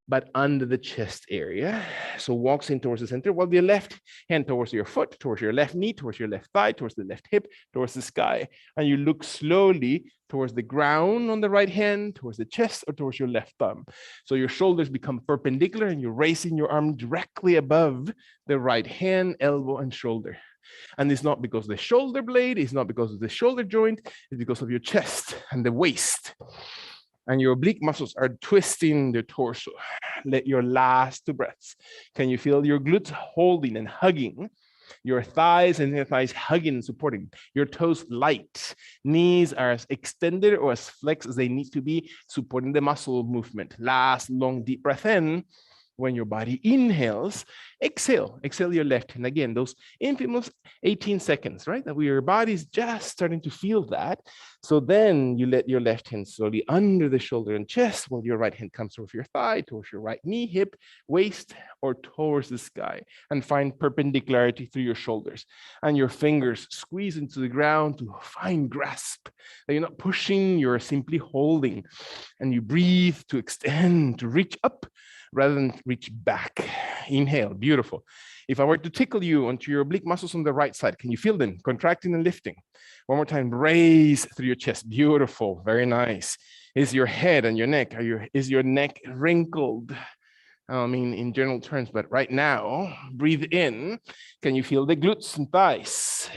but under the chest area. So walks in towards the center, while the left hand towards your foot, towards your left knee, towards your left thigh, towards the left hip, towards the sky. And you look slowly towards the ground on the right hand, towards the chest, or towards your left thumb. So your shoulders become perpendicular and you're raising your arm directly above the right hand, elbow, and shoulder. And it's not because of the shoulder blade, it's not because of the shoulder joint, it's because of your chest and the waist. And your oblique muscles are twisting the torso. Let your last two breaths. Can you feel your glutes holding and hugging? Your thighs and your thighs hugging and supporting. Your toes light. Knees are as extended or as flexed as they need to be, supporting the muscle movement. Last long deep breath in. When your body inhales, exhale your left hand. Again, those infamous 18 seconds, right? That your body's just starting to feel that. So then you let your left hand slowly under the shoulder and chest, while your right hand comes towards your thigh, towards your right knee, hip, waist, or towards the sky, and find perpendicularity through your shoulders. And your fingers squeeze into the ground to find grasp. That you're not pushing, you're simply holding. And you breathe to extend, to reach up, rather than reach back. Inhale, beautiful. If I were to tickle you onto your oblique muscles on the right side, can you feel them contracting and lifting? One more time, raise through your chest. Beautiful, very nice. Is your head and your neck, is your neck wrinkled? I mean, in general terms, but right now, breathe in. Can you feel the glutes and thighs?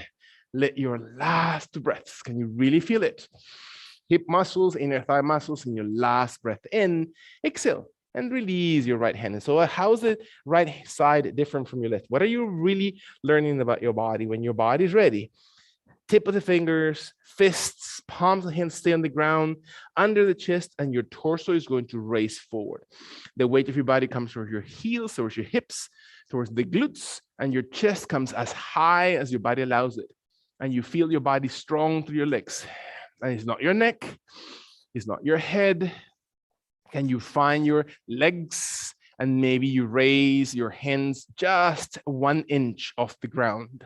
Let your last breaths, can you really feel it? Hip muscles, inner thigh muscles, in your last breath in. Exhale. And release your right hand. And so how is the right side different from your left? What are you really learning about your body when your body is ready? Tip of the fingers, fists, palms of hands stay on the ground, under the chest, and your torso is going to raise forward. The weight of your body comes towards your heels, towards your hips, towards the glutes, and your chest comes as high as your body allows it. And you feel your body strong through your legs. And it's not your neck, it's not your head. Can you find your legs, and maybe you raise your hands just 1 inch off the ground,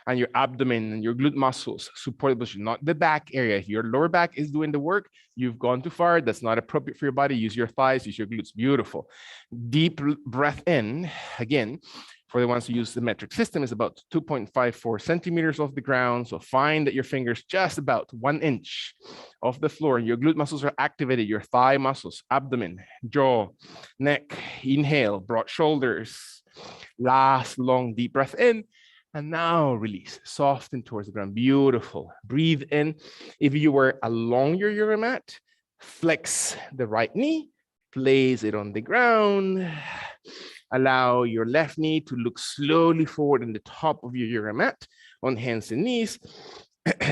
and your abdomen and your glute muscles support the position, not the back area. If your lower back is doing the work, you've gone too far. That's not appropriate for your body. Use your thighs, use your glutes. Beautiful. Deep breath in. Again, for the ones who use the metric system, is about 2.54 centimeters off the ground. So find that your fingers just about 1 inch off the floor. Your glute muscles are activated, your thigh muscles, abdomen, jaw, neck. Inhale, broad shoulders. Last long deep breath in. And now release, soften towards the ground. Beautiful. Breathe in. If you were along your yoga mat, flex the right knee, place it on the ground. Allow your left knee to look slowly forward in the top of your yoga mat, on hands and knees,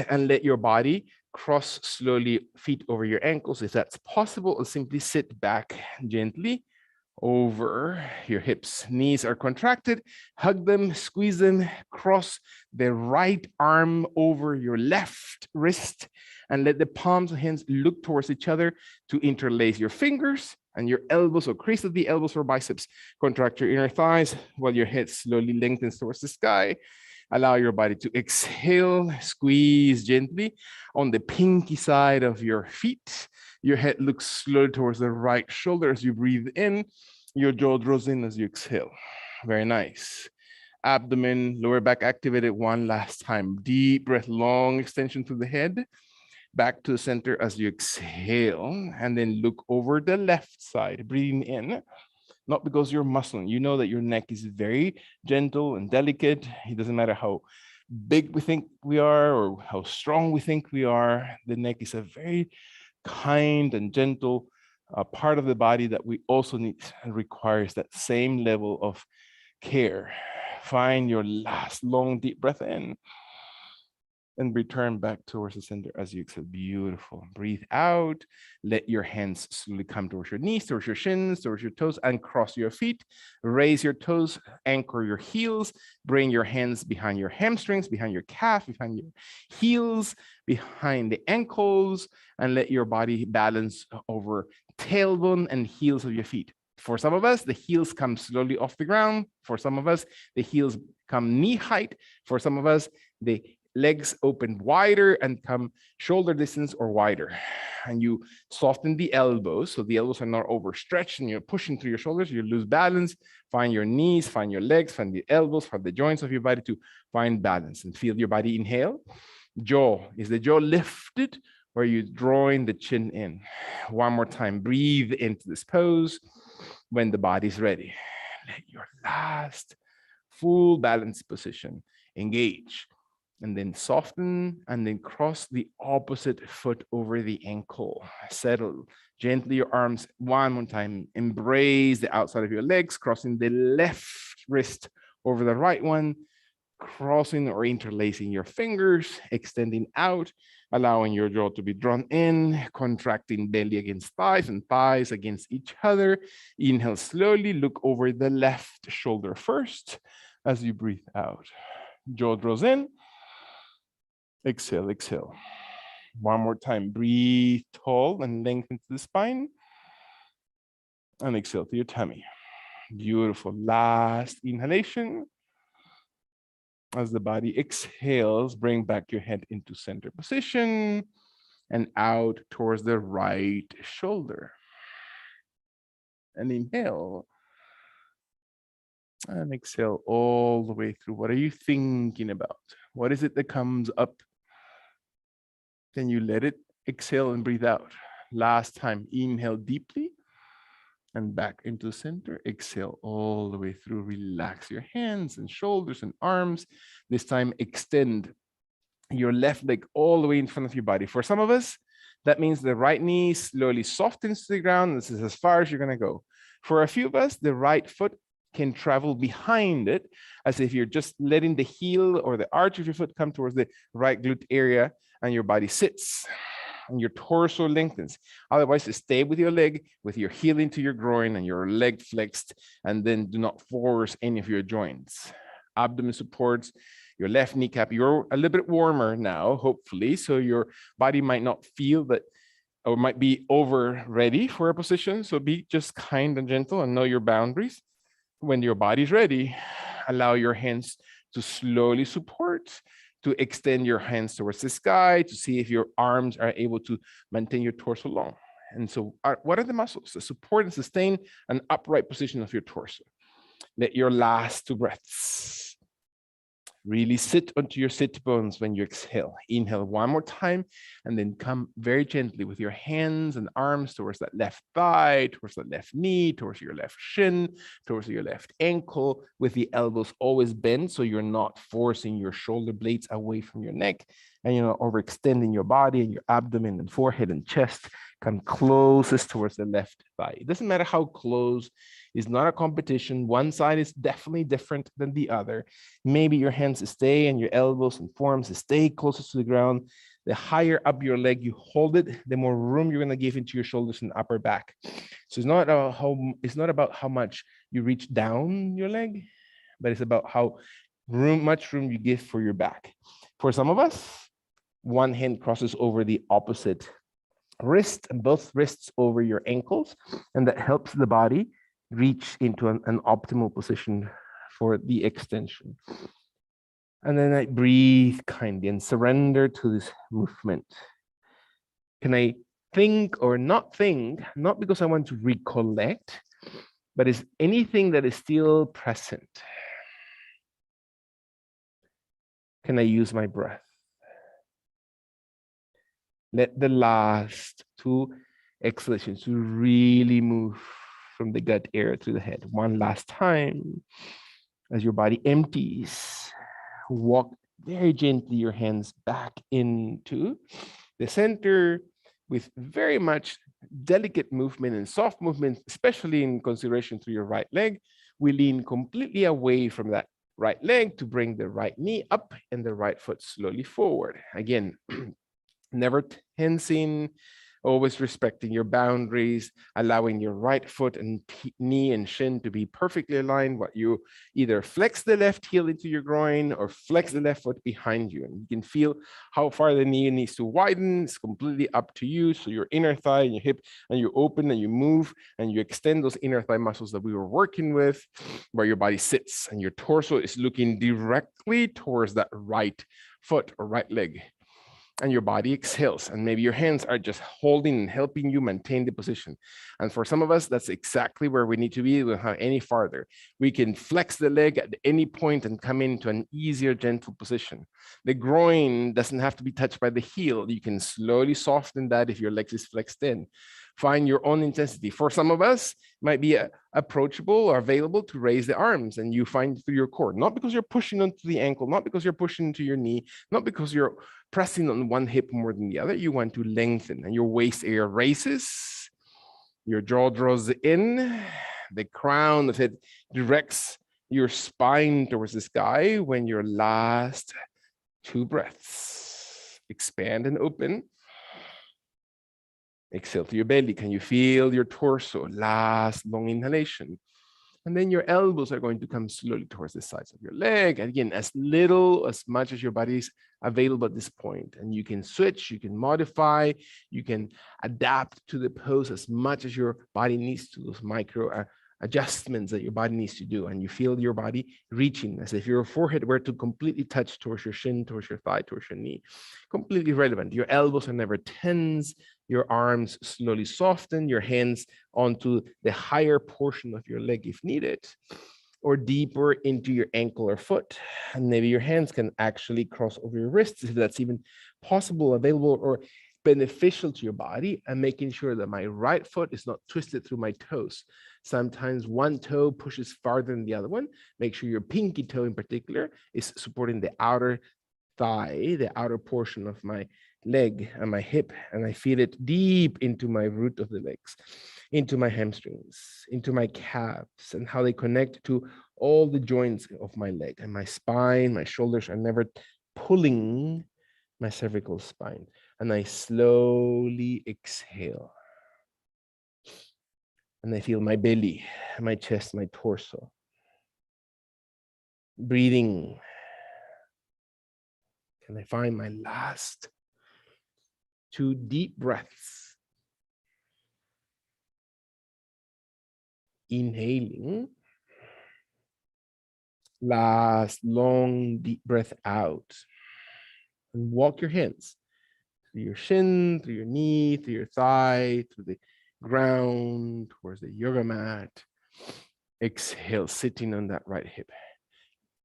and let your body cross slowly, feet over your ankles if that's possible, and simply sit back gently over your hips. Knees are contracted, hug them, squeeze them, cross the right arm over your left wrist, and let the palms of hands look towards each other to interlace your fingers and your elbows, or crease of the elbows or biceps. Contract your inner thighs while your head slowly lengthens towards the sky. Allow your body to exhale, squeeze gently on the pinky side of your feet. Your head looks slowly towards the right shoulder as you breathe in. Your jaw draws in as you exhale. Very nice. Abdomen, lower back activated one last time. Deep breath, long extension through the head. Back to the center as you exhale, and then look over the left side, breathing in. Not because you're muscling. You know that your neck is very gentle and delicate. It doesn't matter how big we think we are or how strong we think we are. The neck is a very kind and gentle part of the body that we also need and requires that same level of care. Find your last long deep breath in and return back towards the center as you exhale. Beautiful. Breathe out. Let your hands slowly come towards your knees, towards your shins, towards your toes, and cross your feet. Raise your toes, anchor your heels, bring your hands behind your hamstrings, behind your calf, behind your heels, behind the ankles, and let your body balance over tailbone and heels of your feet. For some of us, the heels come slowly off the ground. For some of us, the heels come knee height. For some of us, the legs open wider and come shoulder distance or wider. And you soften the elbows, so the elbows are not overstretched and you're pushing through your shoulders. You lose balance. Find your knees, find your legs, find the elbows, find the joints of your body to find balance, and feel your body inhale. Jaw, is the jaw lifted or are you drawing the chin in? One more time, breathe into this pose. When the body's ready, let your last full balance position engage. And then soften, and then cross the opposite foot over the ankle. Settle gently your arms one more time. Embrace the outside of your legs, crossing the left wrist over the right one, crossing or interlacing your fingers, extending out, allowing your jaw to be drawn in, contracting belly against thighs and thighs against each other. Inhale slowly, look over the left shoulder first as you breathe out. Jaw draws in. Exhale, exhale. One more time. Breathe tall and lengthen to the spine. And exhale to your tummy. Beautiful. Last inhalation. As the body exhales, bring back your head into center position and out towards the right shoulder. And inhale. And exhale all the way through. What are you thinking about? What is it that comes up? Then you let it exhale and breathe out. Last time, inhale deeply and back into the center. Exhale all the way through. Relax your hands and shoulders and arms. This time, extend your left leg all the way in front of your body. For some of us, that means the right knee slowly softens to the ground. This is as far as you're going to go. For a few of us, the right foot can travel behind it, as if you're just letting the heel or the arch of your foot come towards the right glute area, and your body sits and your torso lengthens. Otherwise, stay with your leg, with your heel into your groin and your leg flexed, and then do not force any of your joints. Abdomen supports your left kneecap. You're a little bit warmer now, hopefully, so your body might not feel that, or might be over ready for a position. So be just kind and gentle and know your boundaries. When your body's ready, allow your hands to slowly support, to extend your hands towards the sky, to see if your arms are able to maintain your torso long. And so what are the muscles that support and sustain an upright position of your torso? Let your last two breaths really sit onto your sit bones when you exhale. Inhale one more time, and then come very gently with your hands and arms towards that left thigh, towards that left knee, towards your left shin, towards your left ankle, with the elbows always bent so you're not forcing your shoulder blades away from your neck. And you're not overextending your body, and your abdomen and forehead and chest come closest towards the left thigh. It doesn't matter how close, it's not a competition. One side is definitely different than the other. Maybe your hands stay and your elbows and forearms stay closest to the ground. The higher up your leg you hold it, the more room you're going to give into your shoulders and upper back. So it's not about how much you reach down your leg, but it's about how much room you give for your back. For some of us, one hand crosses over the opposite wrist and both wrists over your ankles, and that helps the body reach into an optimal position for the extension. And then I breathe kindly and surrender to this movement. Can I think or not think, not because I want to recollect, but is anything that is still present? Can I use my breath? Let the last two exhalations to really move from the gut area to the head. One last time as your body empties. Walk very gently your hands back into the center with very much delicate movement and soft movement, especially in consideration to your right leg. We lean completely away from that right leg to bring the right knee up and the right foot slowly forward. Again, never tensing, always respecting your boundaries, allowing your right foot and knee and shin to be perfectly aligned. What you either flex the left heel into your groin or flex the left foot behind you. And you can feel how far the knee needs to widen. It's completely up to you. So your inner thigh and your hip, and you open and you move and you extend those inner thigh muscles that we were working with, where your body sits and your torso is looking directly towards that right foot or right leg. And your body exhales, and maybe your hands are just holding and helping you maintain the position. And for some of us, that's exactly where we need to be. We don't have any farther. We can flex the leg at any point and come into an easier, gentle position. The groin doesn't have to be touched by the heel. You can slowly soften that if your legs is flexed in. Find your own intensity. For some of us, it might be approachable or available to raise the arms, and you find through your core, not because you're pushing onto the ankle, not because you're pushing into your knee, not because you're pressing on one hip more than the other. You want to lengthen, and your waist area raises, your jaw draws in, the crown of it directs your spine towards the sky. When your last two breaths expand and open, exhale to your belly. Can you feel your torso? Last long inhalation. And then your elbows are going to come slowly towards the sides of your leg. Again, as little, as much as your body is available at this point. And you can switch, you can modify, you can adapt to the pose as much as your body needs to, those micro adjustments that your body needs to do. And you feel your body reaching as if your forehead were to completely touch towards your shin, towards your thigh, towards your knee. Completely relevant. Your elbows are never tense. Your arms slowly soften, your hands onto the higher portion of your leg if needed, or deeper into your ankle or foot. And maybe your hands can actually cross over your wrists if that's even possible, available, or beneficial to your body, and making sure that my right foot is not twisted through my toes. Sometimes one toe pushes farther than the other one. Make sure your pinky toe in particular is supporting the outer thigh, the outer portion of my leg and my hip, and I feel it deep into my root of the legs, into my hamstrings, into my calves, and how they connect to all the joints of my leg. And my spine, my shoulders are never pulling my cervical spine. And I slowly exhale. And I feel my belly, my chest, my torso. Breathing. Can I find my last two deep breaths? Inhaling. Last long deep breath out. And walk your hands through your shin, through your knee, through your thigh, through the ground, towards the yoga mat. Exhale, sitting on that right hip.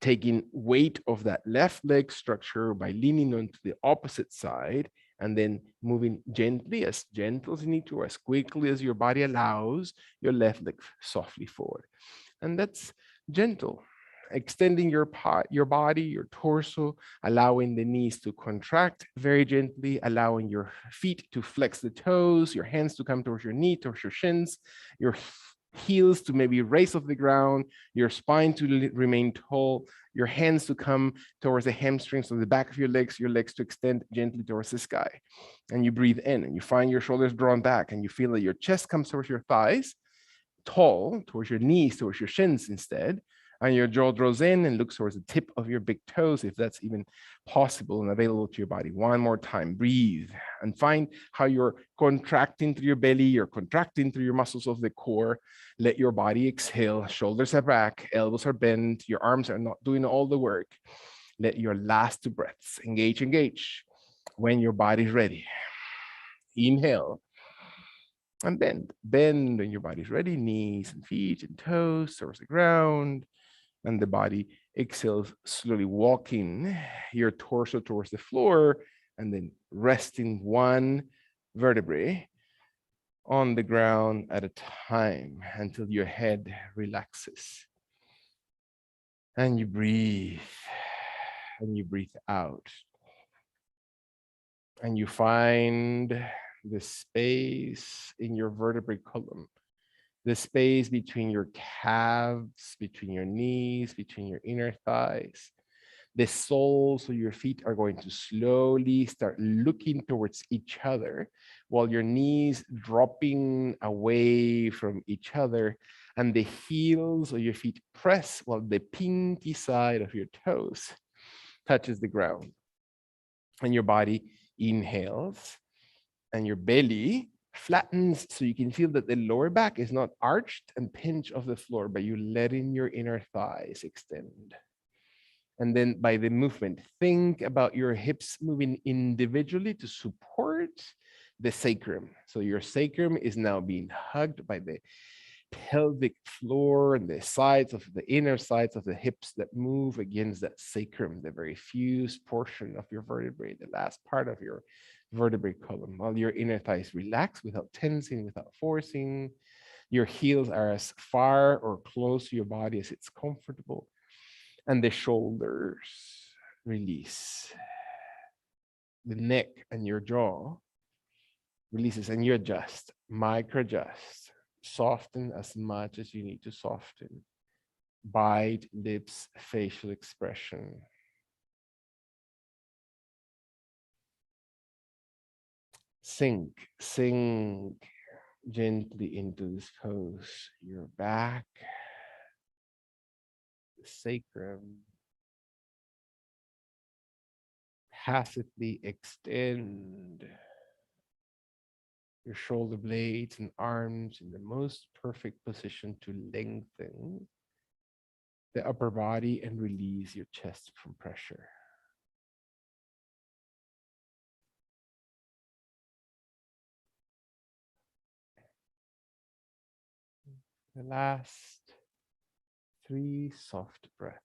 Taking weight of that left leg structure by leaning onto the opposite side, and then moving gently, as gentle as you need to, or as quickly as your body allows, your left leg softly forward. And that's gentle. Extending your body, your torso, allowing the knees to contract very gently, allowing your feet to flex the toes, your hands to come towards your knee, towards your shins, your heels to maybe raise off the ground, your spine to remain tall, your hands to come towards the hamstrings of the back of your legs to extend gently towards the sky. And you breathe in and you find your shoulders drawn back and you feel that your chest comes towards your thighs, tall, towards your knees, towards your shins instead. And your jaw draws in and looks towards the tip of your big toes, if that's even possible and available to your body. One more time, breathe and find how you're contracting through your belly, you're contracting through your muscles of the core. Let your body exhale, shoulders are back, elbows are bent, your arms are not doing all the work. Let your last two breaths engage. When your body's ready, inhale and bend when your body's ready, knees and feet and toes towards the ground. And the body exhales, slowly walking your torso towards the floor and then resting one vertebrae on the ground at a time until your head relaxes. And you breathe and you breathe out. And you find the space in your vertebrae column, the space between your calves, between your knees, between your inner thighs. The soles of your feet are going to slowly start looking towards each other while your knees dropping away from each other and the heels of your feet press while the pinky side of your toes touches the ground. And your body inhales and your belly flattens so you can feel that the lower back is not arched and pinched off the floor, but you letting your inner thighs extend. And then by the movement, think about your hips moving individually to support the sacrum. So your sacrum is now being hugged by the pelvic floor and the sides of the inner sides of the hips that move against that sacrum, the very fused portion of your vertebrae, the last part of your vertebrae column, while your inner thighs relax without tensing, without forcing. Your heels are as far or close to your body as it's comfortable. And the shoulders release. The neck and your jaw releases and you adjust, micro adjust, soften as much as you need to soften. Bite, lips, facial expression. Sink gently into this pose. Your back, the sacrum. Passively extend your shoulder blades and arms in the most perfect position to lengthen the upper body and release your chest from pressure. The last 3 soft breaths.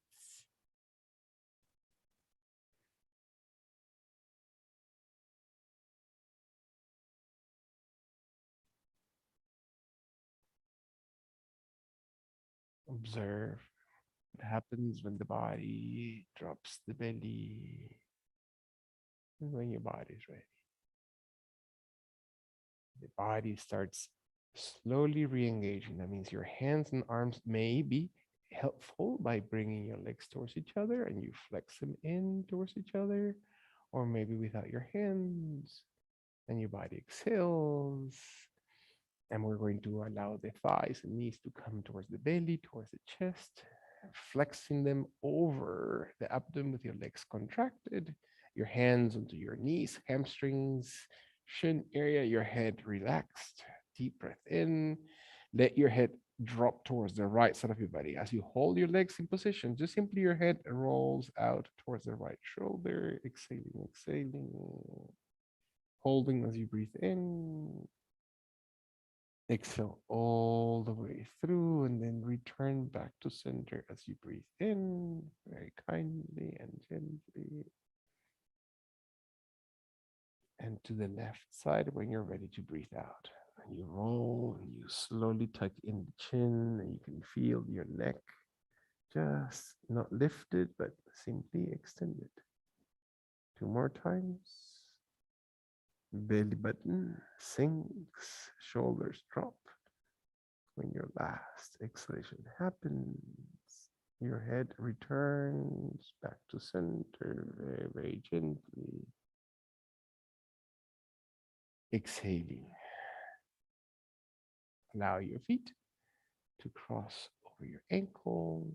Observe what happens when the body drops the belly and when your body is ready. The body starts slowly re-engaging. That means your hands and arms may be helpful by bringing your legs towards each other and you flex them in towards each other, or maybe without your hands, and your body exhales. And we're going to allow the thighs and knees to come towards the belly, towards the chest, flexing them over the abdomen with your legs contracted, your hands onto your knees, hamstrings, shin area, your head relaxed. Deep breath in. Let your head drop towards the right side of your body. As you hold your legs in position, just simply your head rolls out towards the right shoulder, exhaling, holding as you breathe in. Exhale all the way through and then return back to center as you breathe in very kindly and gently. And to the left side when you're ready to breathe out. And you roll and you slowly tuck in the chin and you can feel your neck Just not lifted, but simply extended. 2 more times. Belly button sinks, shoulders drop. When your last exhalation happens, your head returns back to center very, very gently. Exhaling. Allow your feet to cross over your ankles,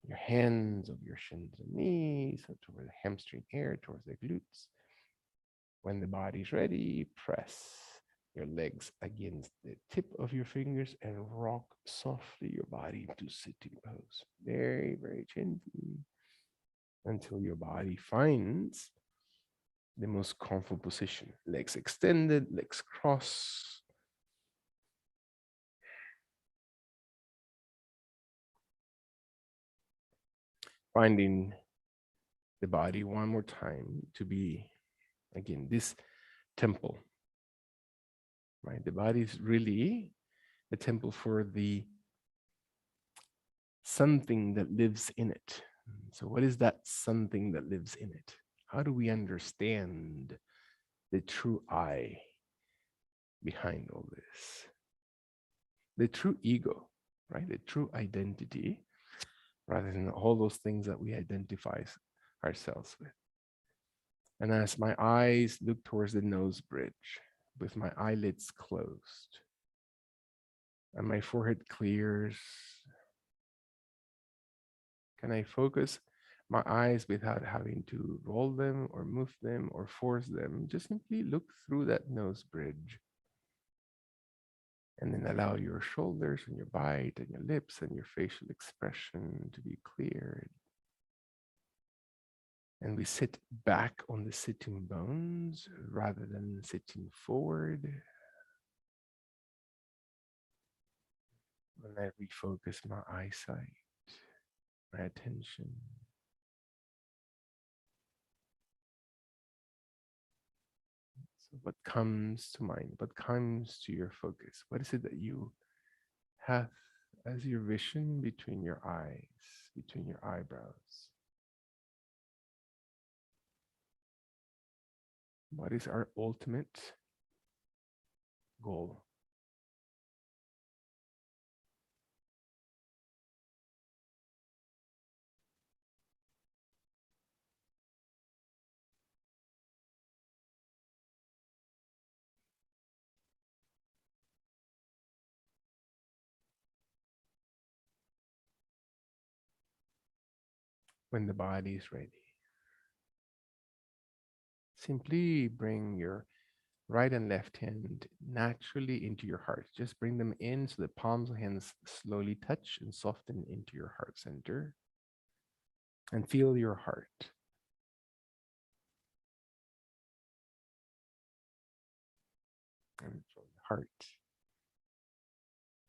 your hands over your shins and knees, toward the hamstring area, towards the glutes. When the body's ready, press your legs against the tip of your fingers and rock softly your body into sitting pose. Very, very gently until your body finds the most comfortable position. Legs extended, legs crossed. Finding the body one more time to be, again, this temple, right? The body is really the temple for the something that lives in it. So, what is that something that lives in it? How do we understand the true I behind all this? The true ego, right? The true identity, rather than all those things that we identify ourselves with. And as my eyes look towards the nose bridge with my eyelids closed and my forehead clears, can I focus my eyes without having to roll them or move them or force them? Just simply look through that nose bridge. And then allow your shoulders and your bite and your lips and your facial expression to be cleared. And we sit back on the sitting bones rather than sitting forward. When I refocus my eyesight, my attention. So what comes to mind? What comes to your focus? What is it that you have as your vision between your eyes, between your eyebrows? What is our ultimate goal? When the body is ready, simply bring your right and left hand naturally into your heart. Just bring them in so the palms of hands slowly touch and soften into your heart center. And feel your heart. And from the heart,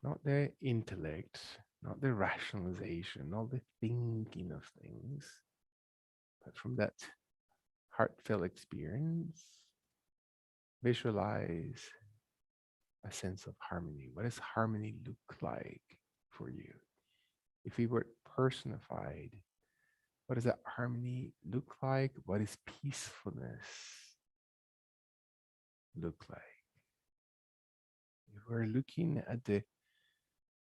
not the intellect, not the rationalization, not the thinking of things, but from that heartfelt experience, visualize a sense of harmony. What does harmony look like for you? If we were personified, what does that harmony look like? What is peacefulness look like? If we're looking at the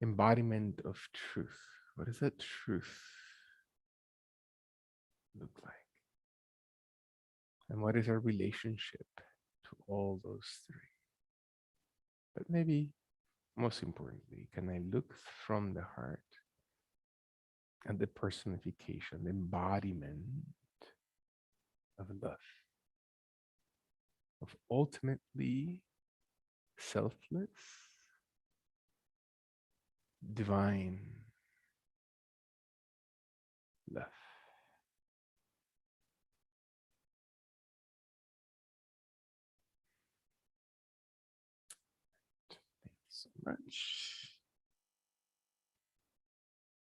embodiment of truth, what does that truth look like? And what is our relationship to all those three? But maybe most importantly, can I look from the heart at the personification, the embodiment of love, of ultimately selfless, divine love? Thank you so much.